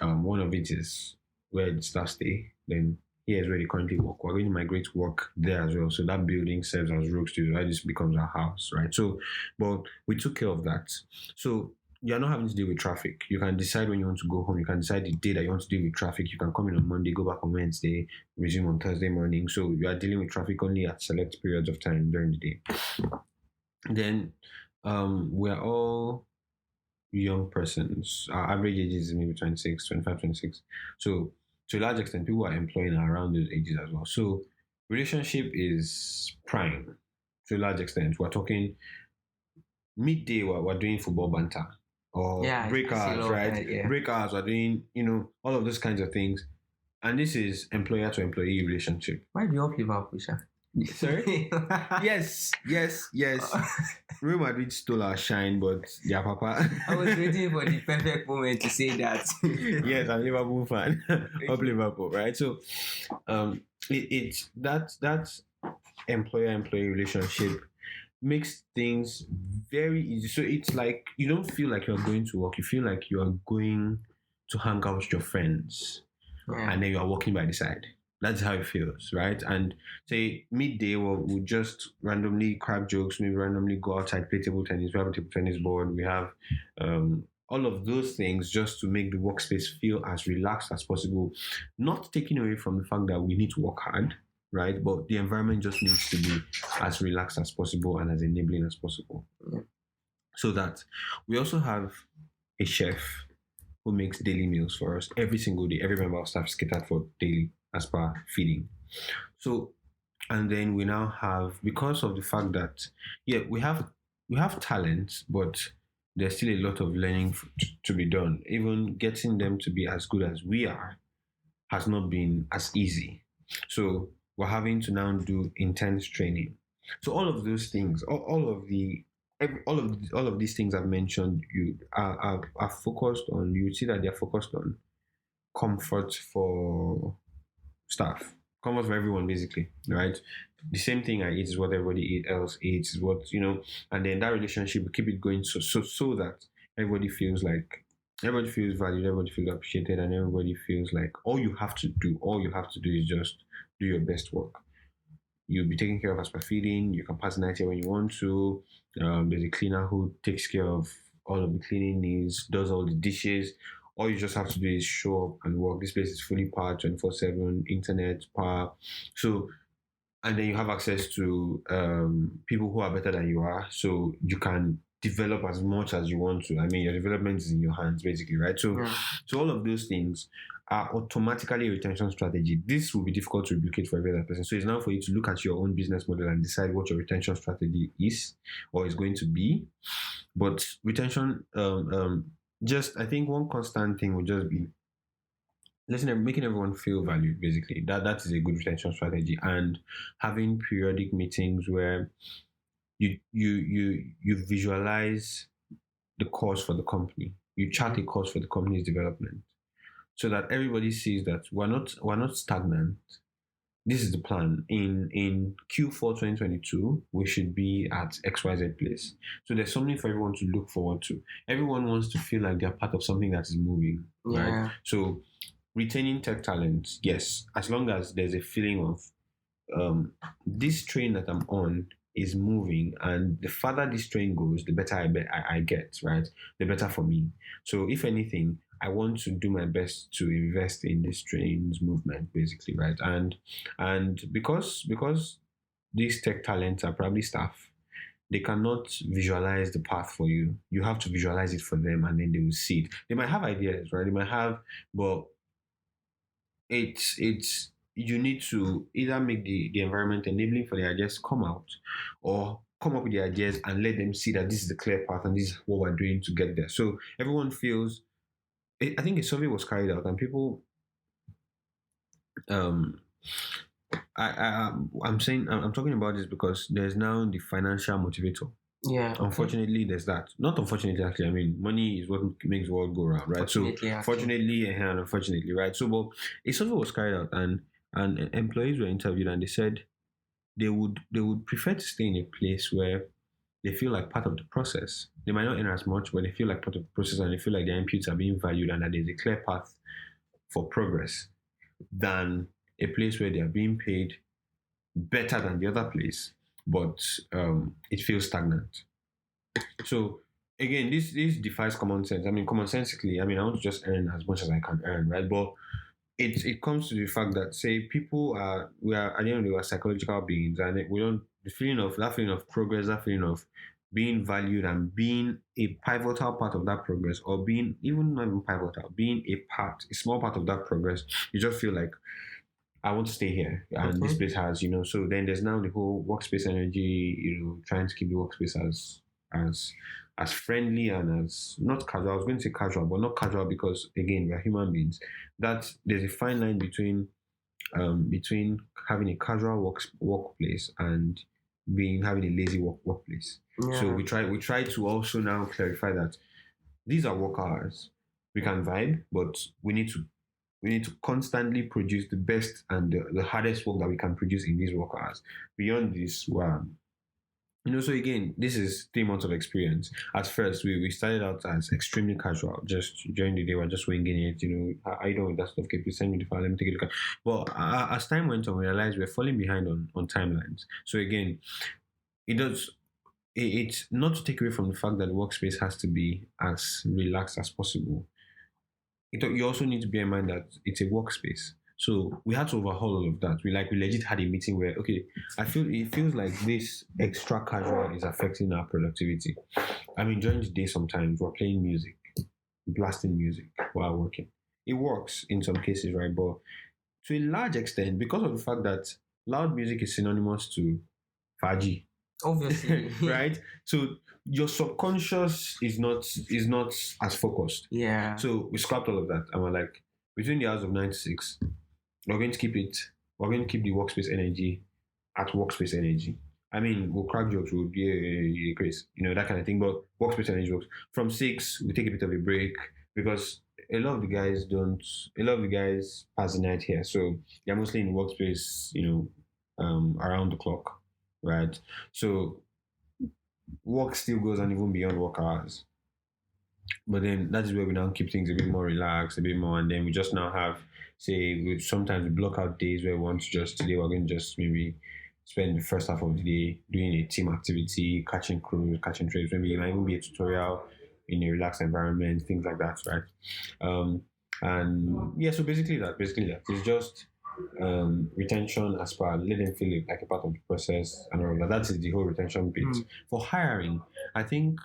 One of it is where the staff stay. Then here is where they currently work. We're going to migrate to work there as well. So that building serves as Rogue Studio. That just becomes our house, right? So, but we took care of that. So you're not having to deal with traffic. You can decide when you want to go home. You can decide the day that you want to deal with traffic. You can come in on Monday, go back on Wednesday, resume on Thursday morning. So you are dealing with traffic only at select periods of time during the day. Then we're all young persons. Our average age is maybe 26, 25, 26. So to a large extent, people are employing around those ages as well. So relationship is prime to a large extent. We're talking midday, we're doing football banter or break hours, right? Yeah. Break hours, we're doing, all of those kinds of things. And this is employer to employee relationship. Why do you all Liverpool, sir? Sorry? Yes. Real Madrid stole our shine, but yeah, Papa. I was waiting for the perfect moment to say that. Yes, I'm a Liverpool fan of Liverpool, right? So, it's that employer-employee relationship makes things very easy. So it's like you don't feel like you're going to work. You feel like you are going to hang out with your friends, and then you are walking by the side. That's how it feels, right? And say midday, we'll just randomly crack jokes, maybe randomly go outside, play table tennis. We have a table tennis board. We have all of those things just to make the workspace feel as relaxed as possible, not taking away from the fact that we need to work hard, right? But the environment just needs to be as relaxed as possible and as enabling as possible. Yeah. So that we also have a chef who makes daily meals for us every single day. Every member of staff is catered for daily as per feeding. So, and then we now have, because of the fact that we have talent, but there's still a lot of learning to be done. Even getting them to be as good as we are has not been as easy. So we're having to now do intense training. So all of those things, all of these things I've mentioned, you are focused on. You see that they're focused on comfort for staff, comfort for everyone, basically, right? The same thing I eat is what everybody else eats, is what and then that relationship, we keep it going so that everybody feels valued, everybody feels appreciated, and everybody feels like all you have to do is just do your best work. You'll be taken care of as per feeding. You can pass the night here when you want to. There's a cleaner who takes care of all of the cleaning needs, does all the dishes. All you just have to do is show up and work. This place is fully powered 24/7, internet, power. So, and then you have access to people who are better than you are. So you can develop as much as you want to. I mean, your development is in your hands, basically, right? So, so all of those things are automatically a retention strategy. This will be difficult to replicate for every other person. So it's now for you to look at your own business model and decide what your retention strategy is or is going to be. But retention, just I think one constant thing would just be making everyone feel valued. Basically, that is a good retention strategy, and having periodic meetings where you visualize the cause for the company. You chart a course for the company's development, so that everybody sees that we're not stagnant. This is the plan. In Q4 2022, we should be at XYZ place. So there's something for everyone to look forward to. Everyone wants to feel like they're part of something that is moving, right? So retaining tech talent, yes, as long as there's a feeling of this train that I'm on is moving, and the farther this train goes, the better I get, right? The better for me. So if anything, I want to do my best to invest in this train's movement, basically, right? And because these tech talents are probably staff, they cannot visualize the path for you. You have to visualize it for them, and then they will see it. They might have ideas, right? They might have, but it's you need to either make the environment enabling for the ideas to come out, or come up with the ideas and let them see that this is the clear path and this is what we're doing to get there. So everyone feels. I think a survey was carried out, and people. I'm talking about this because there's now the financial motivator. Yeah. Unfortunately, there's that. Not unfortunately, actually. I mean, money is what makes the world go round, right? So, fortunately and unfortunately, right? So, but a survey was carried out, and employees were interviewed, and they said they would prefer to stay in a place where they feel like part of the process. They might not earn as much, but they feel like part of the process, and they feel like their inputs are being valued, and that there's a clear path for progress, than a place where they are being paid better than the other place, but it feels stagnant. So again, this defies common sense. I mean, commonsensically, I want to just earn as much as I can earn, right? But it comes to the fact that, say, we are at the end of the day, we're psychological beings, and we don't that feeling of progress, that feeling of being valued and being a pivotal part of that progress, or being even not even pivotal, being a small part of that progress, you just feel like, I want to stay here, and this place has, so then there's now the whole workspace energy, trying to keep the workspace as friendly and as not casual. I was going to say casual, but not casual because, again, we are human beings. That there's a fine line between having a casual workplace and having a lazy workplace. Yeah. So we try to also now clarify that these are work hours. We can vibe, but we need to constantly produce the best and the hardest work that we can produce in these work hours. Beyond this, So again, this is 3 months of experience. At first, we started out as extremely casual. Just during the day, we're just winging it. How you doing with that stuff? Okay, please send me the file. Let me take a look at. But as time went on, we realized we're falling behind on timelines. So again, it does. It's not to take away from the fact that the workspace has to be as relaxed as possible. You also need to bear in mind that it's a workspace. So we had to overhaul all of that. We legit had a meeting where, okay, it feels like this extra casual is affecting our productivity. I mean, during the day sometimes we're playing music, blasting music while working. It works in some cases, right? But to a large extent, because of the fact that loud music is synonymous to faji, Obviously. right? So your subconscious is not as focused. Yeah. So we scrapped all of that, and we're like, between the hours of 9 to 6, we're going to keep it. We're going to keep the workspace energy at workspace energy. I mean, we'll crack jokes, we'll yeah, Chris, that kind of thing. But workspace energy works. From 6, we take a bit of a break because a lot of the guys don't. A lot of the guys pass the night here, so they're mostly in the workspace, around the clock, right? So work still goes on even beyond work hours. But then that is where we now keep things a bit more relaxed, a bit more, and then we just now have, say, sometimes we block out days where we want to just, today we're going to just maybe spend the first half of the day doing a team activity, catching crews, catching trades, maybe it might even be a tutorial in a relaxed environment, things like that, right? And yeah, so basically that. It's just retention as per let them feel it like a part of the process and all of that. That is the whole retention bit. For hiring, I think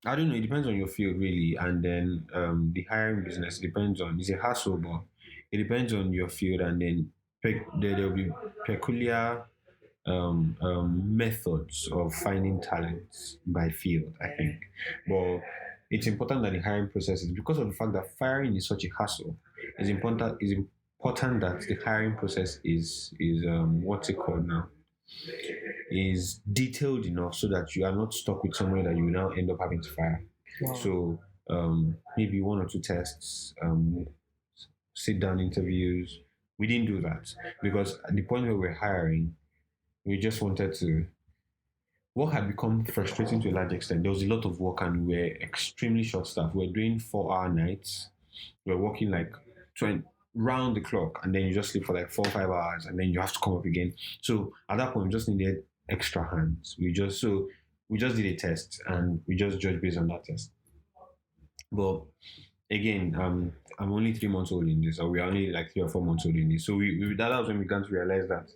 I don't know. It depends on your field, really, and then the hiring business depends on. It's a hassle, but it depends on your field, and then there will be peculiar methods of finding talents by field. I think, but it's important that the hiring process is because of the fact that firing is such a hassle. It's important that the hiring process is what's it called now, is detailed enough so that you are not stuck with somewhere that you will now end up having to fire. Wow. So maybe 1 or 2 tests, sit down interviews. We didn't do that because at the point where we're hiring, we just wanted to. Work had become frustrating to a large extent. There was a lot of work and we were extremely short staffed. We were doing 4-hour nights. We were working like 20, round the clock, and then you just sleep for like 4 or 5 hours, and then you have to come up again. So at that point, we just needed extra hands. We just did a test, and we just judged based on that test. But again, I'm only 3 months old in this, or we're only like 3 or 4 months old in this. So that was when we began to realize that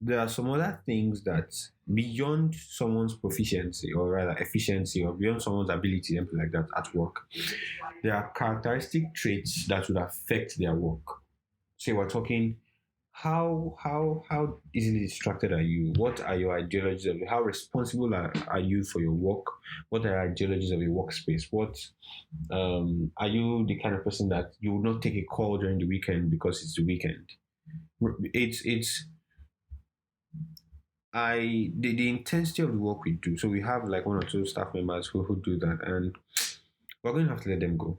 there are some other things that beyond someone's proficiency or rather efficiency or beyond someone's ability, something like that at work, there are characteristic traits that would affect their work. Say we're talking how easily distracted are you? What are your ideologies of how responsible are you for your work? What are your ideologies of your workspace? What are you the kind of person that you would not take a call during the weekend because it's the weekend? It's the intensity of the work we do. So we have like 1 or 2 staff members who do that, and we're going to have to let them go,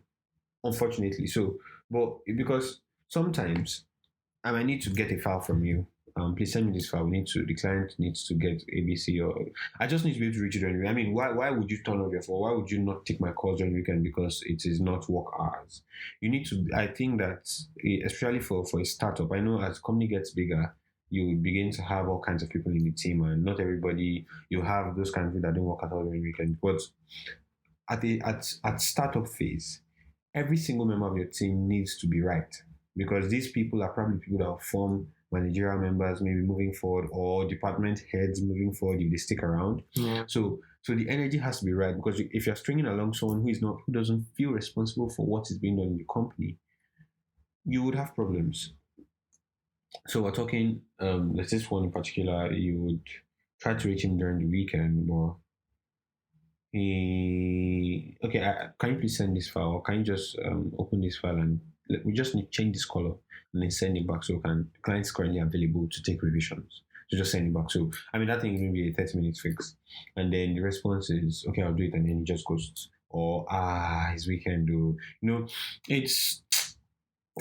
unfortunately. So, but because sometimes I might need to get a file from you. Please send me this file. The client needs to get ABC, or I just need to be able to reach it during the week. I mean, why would you turn off your phone? Why would you not take my calls during the weekend because it is not work hours? You need to. I think that especially for a startup, I know as the company gets bigger, you begin to have all kinds of people in the team, and not everybody. You have those kind of people that don't work at all during the weekend. But at startup phase, every single member of your team needs to be right, because these people are probably people that will form managerial members maybe moving forward, or department heads moving forward if they stick around. Yeah. So the energy has to be right, because if you're stringing along someone who doesn't feel responsible for what is being done in the company, you would have problems. So we're talking, there's this one in particular, you would try to reach him during the weekend, but okay, can you please send this file, or can you just open this file and we just need to change this color and then send it back, so the client's currently available to take revisions. So just send it back. So I mean, that thing is maybe a 30-minute fix, and then the response is okay, I'll do it, and then he just goes, or it's weekend, though. It's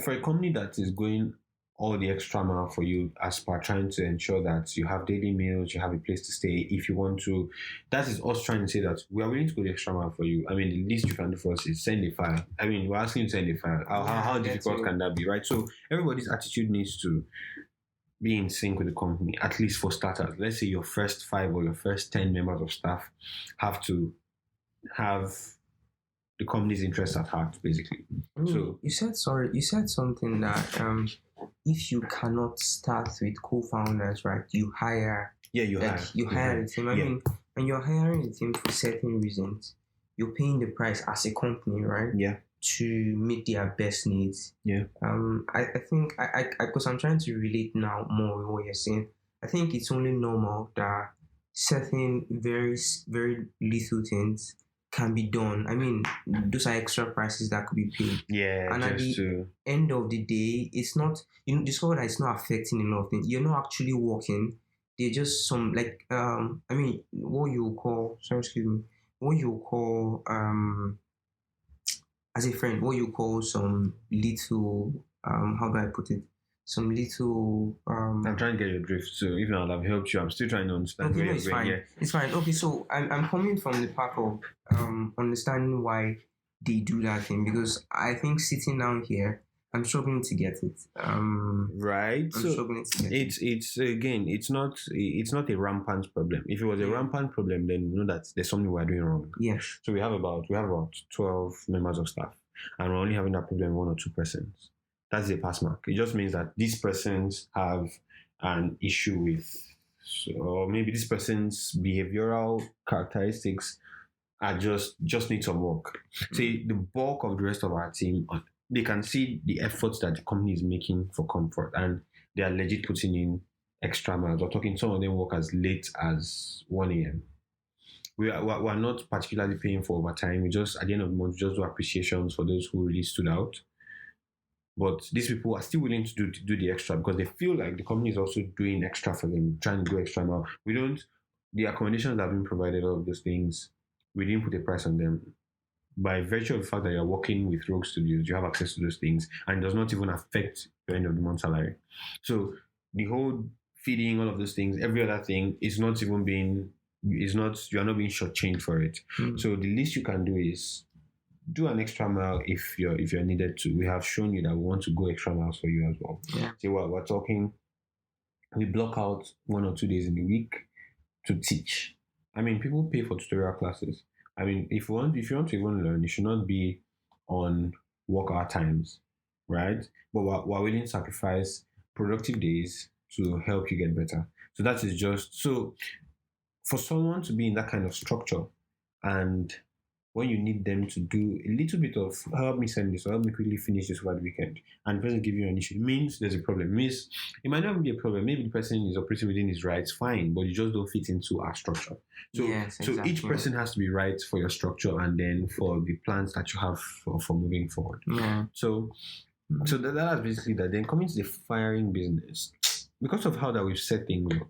for a company that is going all the extra mile for you as per trying to ensure that you have daily meals, you have a place to stay if you want to. That is us trying to say that we are willing to go the extra mile for you. I mean, the least you can do for us is send a file. I mean, we're asking you to send a file. How difficult can that be, right? So everybody's attitude needs to be in sync with the company, at least for starters. Let's say your first 5 or your first 10 members of staff have to have the company's interests at heart, basically. So you said something that if you cannot start with co-founders, right, you hire hire the team. I mean, and you're hiring the team for certain reasons. You're paying the price as a company, right? Yeah. To meet their best needs. Yeah. I think because I'm trying to relate now more with what you're saying. I think it's only normal that certain very very little things can be done. I mean, those are extra prices that could be paid. Yeah. And at the end of the day, it's not, discover that it's not affecting a lot of things. You're not actually working. They're just some I mean, what you call as a friend, what you call some little how do I put it? Some little I'm trying to get your drift, so even though I've helped you, I'm still trying to understand where it's you're going. fine. Yeah. It's fine. Okay, so I'm coming from the part of understanding why they do that thing, because I think sitting down here, I'm struggling to get it. Right. I'm struggling to get it. It's again, it's not a rampant problem. If it was a rampant problem, then you know that there's something we're doing wrong. Yes. So we have about 12 members of staff, and we're only having that problem 1 or 2 persons. That's a pass mark. It just means that these persons have an issue with, or maybe this person's behavioral characteristics are just need some work. See, the bulk of the rest of our team, they can see the efforts that the company is making for comfort, and they are legit putting in extra miles. We're talking, some of them work as late as 1 a.m. We're not particularly paying for overtime. We just, at the end of the month, just do appreciations for those who really stood out. But these people are still willing to do the extra because they feel like the company is also doing extra for them, trying to go extra mile. The accommodations that have been provided, all of those things, we didn't put a price on them. By virtue of the fact that you're working with Rogue Studios, you have access to those things, and it does not even affect your end of the month salary. So the whole feeding, all of those things, every other thing is not even being, you're not being shortchanged for it. So the least you can do is do an extra mile if you're needed to. We have shown you that we want to go extra miles for you as well. Yeah. So we're talking, we block out 1 or 2 days in the week to teach. I mean, people pay for tutorial classes. I mean, if you want to even learn, it should not be on work hour times, right? But we're willing to sacrifice productive days to help you get better. So that is just, so for someone to be in that kind of structure, and when you need them to do a little bit of, help me send this or help me quickly finish this over the weekend, and the person give you an issue, it means there's a problem. It means it might not be a problem. Maybe the person is operating within his rights, fine, but you just don't fit into our structure. So, so each person has to be right for your structure and then for the plans that you have for moving forward. Yeah. So that's basically that. Then coming to the firing business, because of how that we've set things up,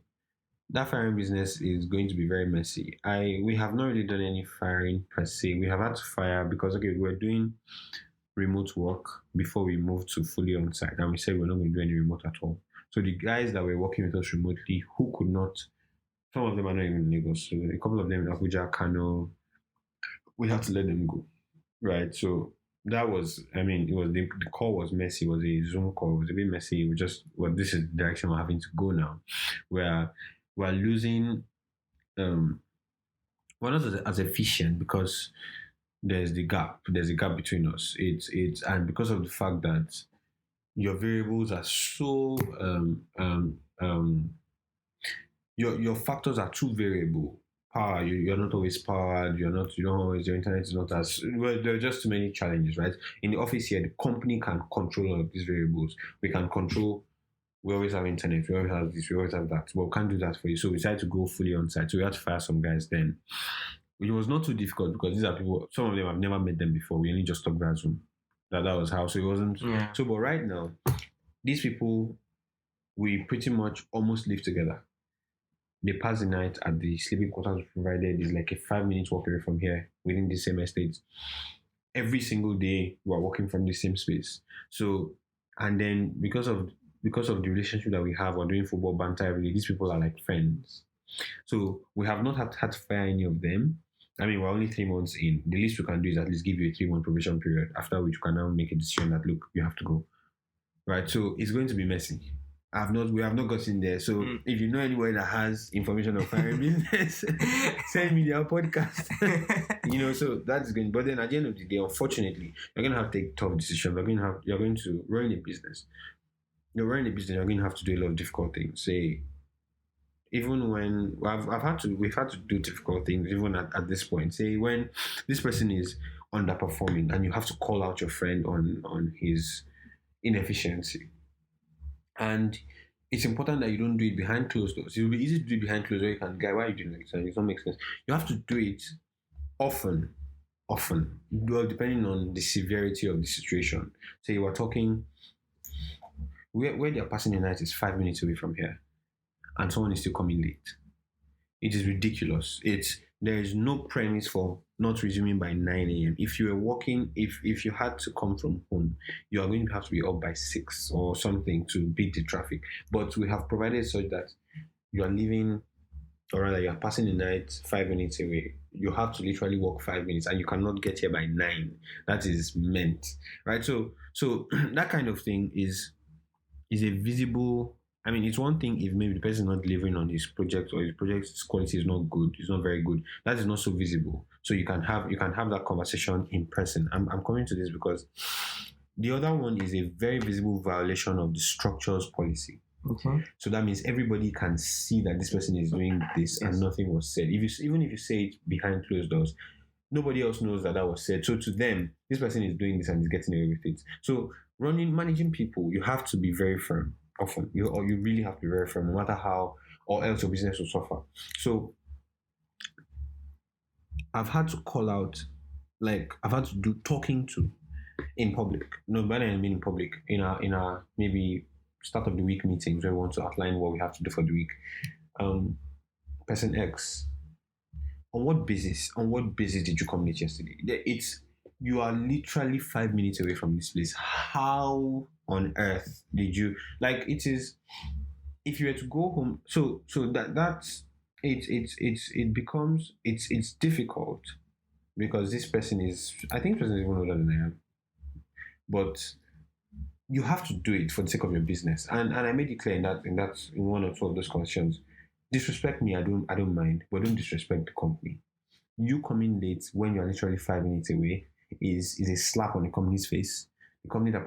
that firing business is going to be very messy. We have not really done any firing per se. We have had to fire because we're doing remote work before we moved to fully on site, and we said we're not going to do any remote at all. So the guys that were working with us remotely, who could not, some of them are not even in Lagos. So a couple of them in Abuja, Kano, we had to let them go, right? So that was, I mean, it was the call was messy. It was a Zoom call. It was a bit messy. This is the direction we're having to go now, where we're losing, we're not as efficient because there's a gap between us. And because of the fact that your variables are so your factors are too variable. Power, you're not always powered. You don't always. Your internet is not as well. There are just too many challenges, right? In the office here, the company can control all of these variables. We can control. We always have internet. We always have this. We always have that. But we can't do that for you. So we decided to go fully on site. So we had to fire some guys then. It was not too difficult because these are people. Some of them I've never met them before. We only just talked via Zoom. That was how. So it wasn't. Yeah. So, but right now, these people, we pretty much almost live together. They pass the night at the sleeping quarters provided. Is like a 5-minute walk away from here within the same estate. Every single day, we're working from the same space. So, and then because of because of the relationship that we have, we're doing football banter every day. These people are like friends. So we have not had to fire any of them. I mean, we're only 3 months in. The least we can do is at least give you a 3 month probation period, after which you can now make a decision that, look, you have to go. Right? So it's going to be messy. We have not gotten there. So if you know anyone that has information on firing business, send me their podcast. So that's going. But then at the end of the day, unfortunately, you're going to have to take tough decisions. You're going to run a business. You're running a business. You're going to have to do a lot of difficult things. Say, even when we've had to do difficult things, even at this point. Say when this person is underperforming, and you have to call out your friend on his inefficiency. And it's important that you don't do it behind closed doors. It will be easy to do it behind closed doors. You can, guy, why are you doing like that? It doesn't make sense. You have to do it often. Well, depending on the severity of the situation. So you were talking where they're passing the night is 5 minutes away from here, and someone is still coming late. It is ridiculous. There is no premise for not resuming by 9 a.m. If you were working, if you had to come from home, you are going to have to be up by 6 or something to beat the traffic. But we have provided such that you are leaving, or rather, you are passing the night 5 minutes away. You have to literally walk 5 minutes, and you cannot get here by 9. That is meant, right? So that kind of thing is a visible. I mean, it's one thing if maybe the person is not delivering on his project, or his project's quality is not good, it's not very good. That is not so visible. So you can have that conversation in person. I'm coming to this because the other one is a very visible violation of the structure's policy. Okay. So that means everybody can see that this person is doing this, and nothing was said. Even if you say it behind closed doors, nobody else knows that was said. So to them, this person is doing this and is getting away with it. So managing people, you have to be very firm. Often, you really have to be very firm, no matter how, or else your business will suffer. So I've had to call out, like I've had to do talking to in public. No, by I mean in public, in our maybe start of the week meetings where we want to outline what we have to do for the week. Person X, on what basis did you come late yesterday? You are literally 5 minutes away from this place. How on earth did you, like, it is, if you were to go home, so that's it becomes it's difficult, because this person is, I think this person is even older than I am, but you have to do it for the sake of your business. And I made it clear in one or two of those conversations. Disrespect me, I don't mind, but don't disrespect the company. You coming late when you are literally 5 minutes away is a slap on the company's face. The company that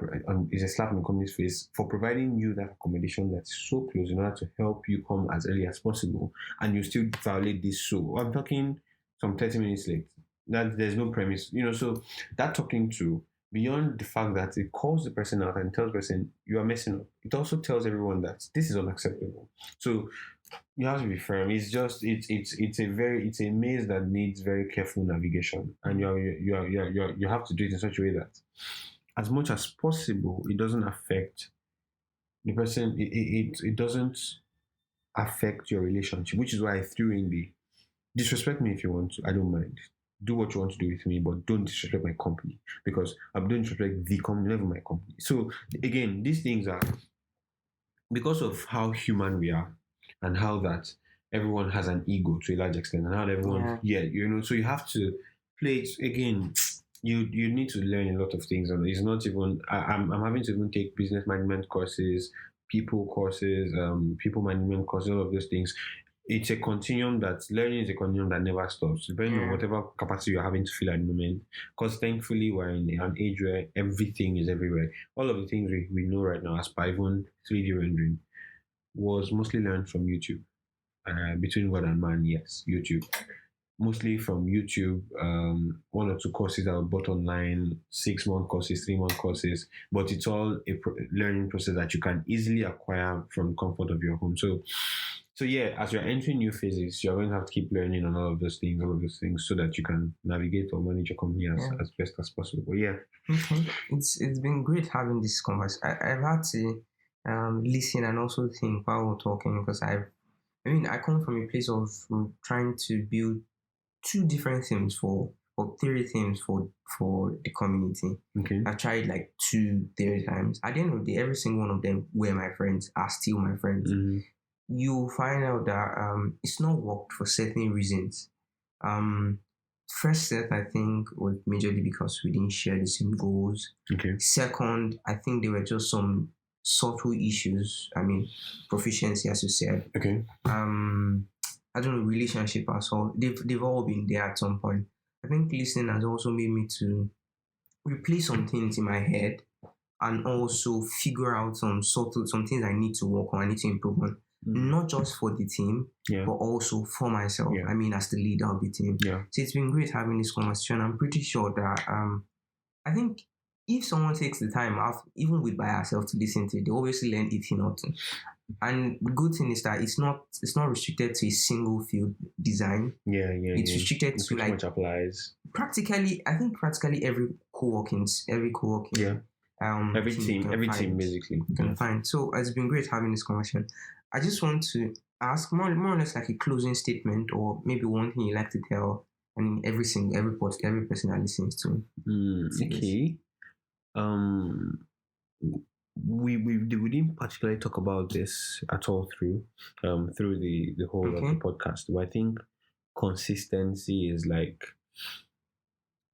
is a slap on the company's face for providing you that accommodation that's so close in order to help you come as early as possible, and you still violate this. So I'm talking some 30 minutes late. That there's no premise, So that talking to, beyond the fact that it calls the person out and tells the person you are messing up, it also tells everyone that this is unacceptable. So you have to be firm. It's just it's a maze that needs very careful navigation, and you have to do it in such a way that, as much as possible, it doesn't affect the person. It doesn't affect your relationship, which is why I threw in the disrespect me if you want to. I don't mind. Do what you want to do with me, but don't disrespect my company, because I don't disrespect the company, never my company. So again, these things are because of how human we are, and how that everyone has an ego to a large extent, and how everyone, so you have to play it again. You need to learn a lot of things, and it's not even. I'm having to even take business management courses, people courses, people management courses, all of those things. It's a continuum learning is a continuum that never stops, depending on whatever capacity you're having to feel at the moment. Because thankfully, we're in an age where everything is everywhere. All of the things we know right now, as per even 3D rendering, was mostly learned from YouTube. Between God and man, yes, YouTube. Mostly from YouTube, 1 or 2 courses that were bought online, 6-month courses, 3-month courses, but it's all a learning process that you can easily acquire from the comfort of your home. So yeah, as you're entering new phases, you're going to have to keep learning on all of those things, so that you can navigate or manage your company as best as possible. But yeah. Okay. It's been great having this conversation. I've had to listen and also think while we're talking, because I come from a place of trying to build 2 different things for or theory themes for the community. Okay. I tried like 2 theory times. At the end of the day, every single one of them were my friends, are still my friends. Mm-hmm. You find out that it's not worked for certain reasons. First set, I think, was majorly because we didn't share the same goals. Okay. Second, I think there were just some subtle issues. I mean, proficiency, as you said. Okay. I don't know, relationship as well. They've all been there at some point. I think listening has also made me to replay some things in my head and also figure out some things I need to work on, I need to improve on. Not just for the team, Yeah. but also for myself. Yeah. I mean, as the leader of the team. Yeah. So it's been great having this conversation. I'm pretty sure that I think if someone takes the time out, even with by ourselves, to listen to it, they obviously learn a thing or two. And the good thing is that it's not restricted to a single field design. Yeah. It's restricted to Pretty like much applies. practically every co-working. Yeah. Every team team basically. you can find. So it's been great having this conversation. I just want to ask more or less like a closing statement, or maybe one thing you like to tell, and every person that listens to. Okay. We didn't particularly talk about this at all through the whole of the podcast. But I think consistency is like,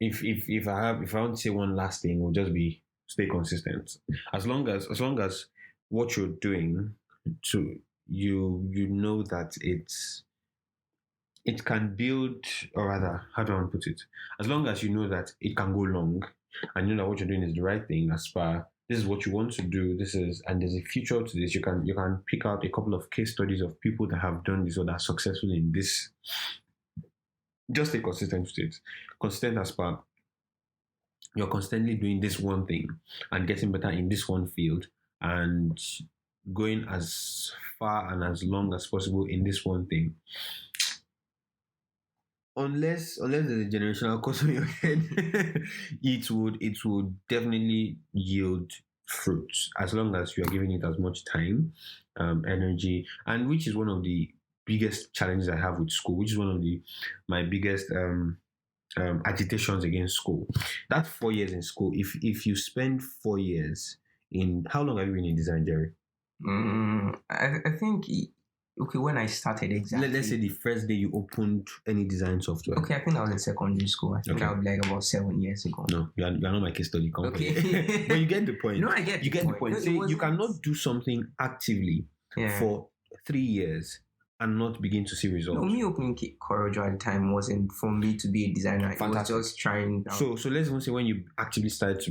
if I want to say one last thing, it will just be stay consistent. As long as what you're doing, to you know that it can build, or rather, how do I want to put it? As long as you know that it can go long, and you know that what you're doing is the right thing, as far this is what you want to do, and there's a future to this. You can pick out a couple of case studies of people that have done this or that are successful in this. Just stay consistent with it. Consistent as far you're constantly doing this one thing and getting better in this one field and going as far and as long as possible in this one thing. Unless there's a generational curse on your head, it would definitely yield fruits as long as you are giving it as much time, energy, and which is one of the biggest challenges I have with school, which is one of my biggest agitations against school. That 4 years in school, if you spend 4 years in, how long have you been in design, Jerry? I think, okay, when I started exactly. Let's say the first day you opened any design software. Okay, I think I was in secondary school. I think Okay. that would be like about 7 years ago. No, you are not my case study. Okay. But you get the point. No, I get You get the point. No, Say you cannot do something actively for 3 years and not begin to see results. No, me opening Korojo at the time wasn't for me to be a designer. Fantastic. It was just trying. So let's even say when you actively started to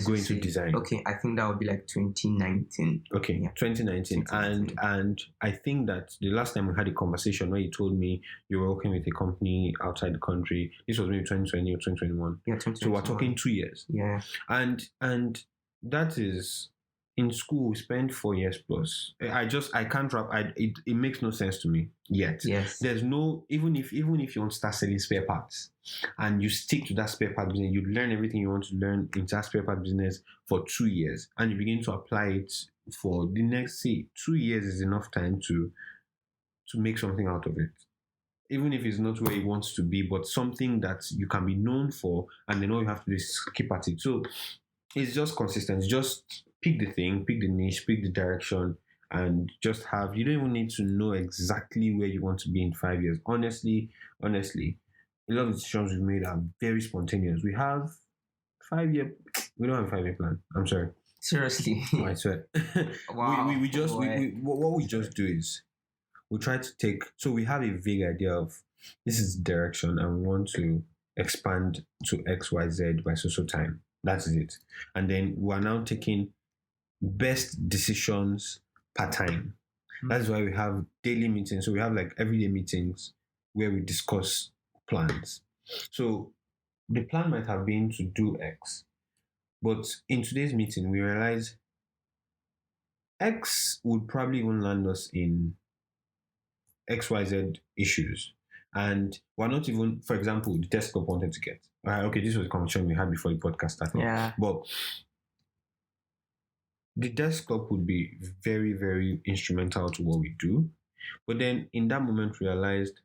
go into design. Okay, I think that would be like 2019. Okay, yeah. 2019. And I think that the last time we had a conversation where you told me you were working with a company outside the country, this was maybe 2020 or 2021. Yeah, 2021. So we're talking 2 years. Yeah. And that is, in school we spent 4 years plus. I can't wrap. It makes no sense to me yet. Yes. There's no, even if you want to start selling spare parts and you stick to that spare part business, you learn everything you want to learn in that spare part business for 2 years, and you begin to apply it for the next, say, 2 years is enough time to make something out of it. Even if it's not where you want to be, but something that you can be known for, and then all you have to do is keep at it. So it's just consistent. Just pick the thing, pick the niche, pick the direction, and just have, you don't even need to know exactly where you want to be in 5 years. Honestly, a lot of decisions we've made are very spontaneous. We have 5 year, we don't have a 5 year plan. I'm sorry. Seriously. Oh, I swear. Wow. What we just do is we try to take, so we have a vague idea of this is the direction and we want to expand to XYZ by so time. That is it. And then we are now taking best decisions per time. That's why we have daily meetings. So we have like everyday meetings where we discuss plans. So the plan might have been to do X, but in today's meeting we realize X would probably even land us in XYZ issues. And we're not even, for example, the desktop wanted to get. Okay, this was a conversation we had before the podcast started. Yeah. But the desktop would be very, very instrumental to what we do. But then in that moment realized,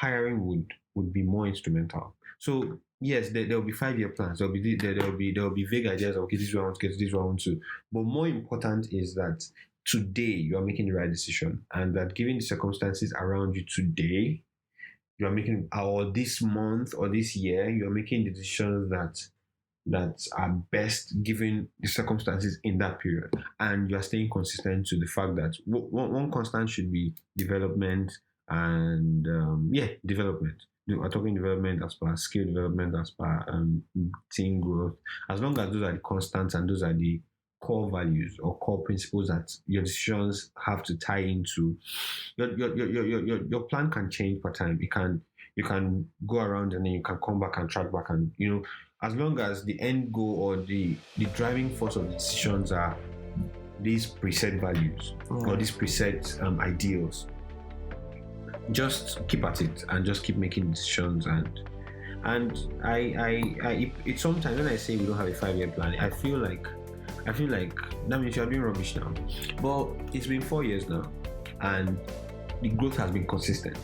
hiring would be more instrumental. So yes, there will be 5-year plans. There will be vague ideas of, okay, this is what I want to get, this is what I want to. But more important is that today you are making the right decision, and that given the circumstances around you today, you are making, or this month or this year, you are making the decisions that are best given the circumstances in that period, and you are staying consistent to the fact that one constant should be development and development. We're talking development as per skill development, as per team growth. As long as those are the constants and those are the core values or core principles that your decisions have to tie into, your plan can change per time. You can go around and then you can come back and track back, and as long as the end goal or the driving force of the decisions are these preset values or these preset ideals, just keep at it and just keep making decisions. And it's sometimes when I say we don't have a 5-year plan, I feel like that means you're doing rubbish now. But it's been 4 years now, and the growth has been consistent.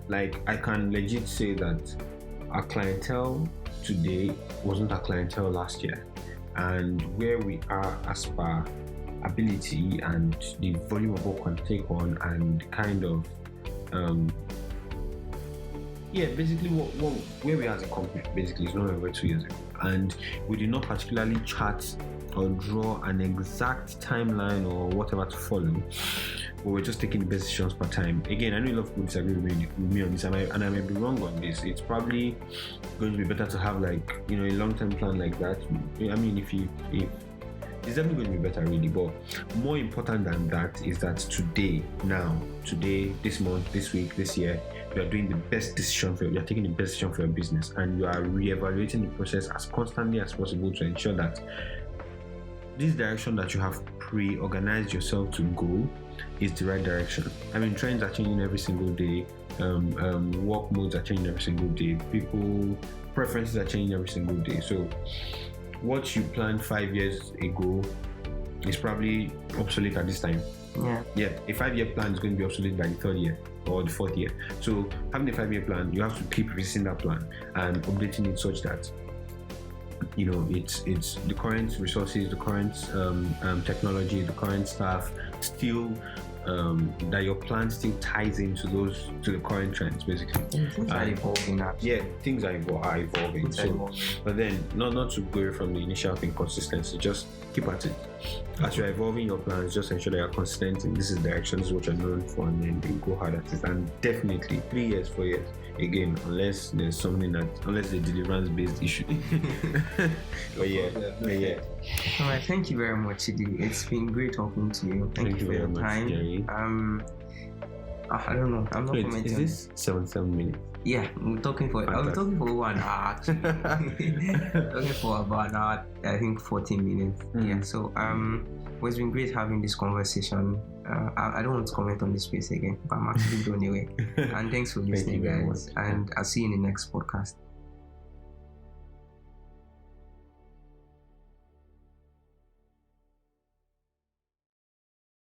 Like, I can legit say that our clientele today wasn't our clientele last year, and where we are as per ability and the volume of work we can take on, and kind of basically where we are as a company basically is not where we were 2 years ago. And we did not particularly chart or draw an exact timeline or whatever to follow, but we're just taking the best decisions per time. Again, I know a lot of people disagree with me on this, and I may be wrong on this. It's probably going to be better to have a long-term plan like that. I mean, if it's definitely going to be better, really. But more important than that is that today, this month, this week, this year, you are doing the best decision you're taking the best decision for your business, and you are reevaluating the process as constantly as possible to ensure that this direction that you have pre-organized yourself to go is the right direction. I mean, trends are changing every single day. Work modes are changing every single day. People preferences are changing every single day. So what you planned 5 years ago is probably obsolete at this time. A 5-year plan is going to be obsolete by the 3rd year or the 4th year. So having a 5-year plan, you have to keep revising that plan and updating it such that it's the current resources, the current technology, the current staff still, that your plan still ties into the current trends, basically. Things are evolving now. Yeah, things are evolving. But then not to go from the initial inconsistency, just keep at it. As you're evolving your plans, just ensure that you're consistent in this is the direction, this is what you're known for, and then you go hard at it. And definitely 3 years, 4 years, again, unless there's something unless the deliverance based issue. but yeah. All right, thank you very much, Chidi. It's been great talking to you. Thank you for your time. Jerry. I don't know. I'm not commenting. Is this 77 minutes? Yeah, we're talking for. I was talking for 1 hour actually. Talking for about an hour, I think 14 minutes. Yeah. So well, it's been great having this conversation. I don't want to comment on this space again, but I'm actually blown away. And thanks for listening, guys. And I'll see you in the next podcast.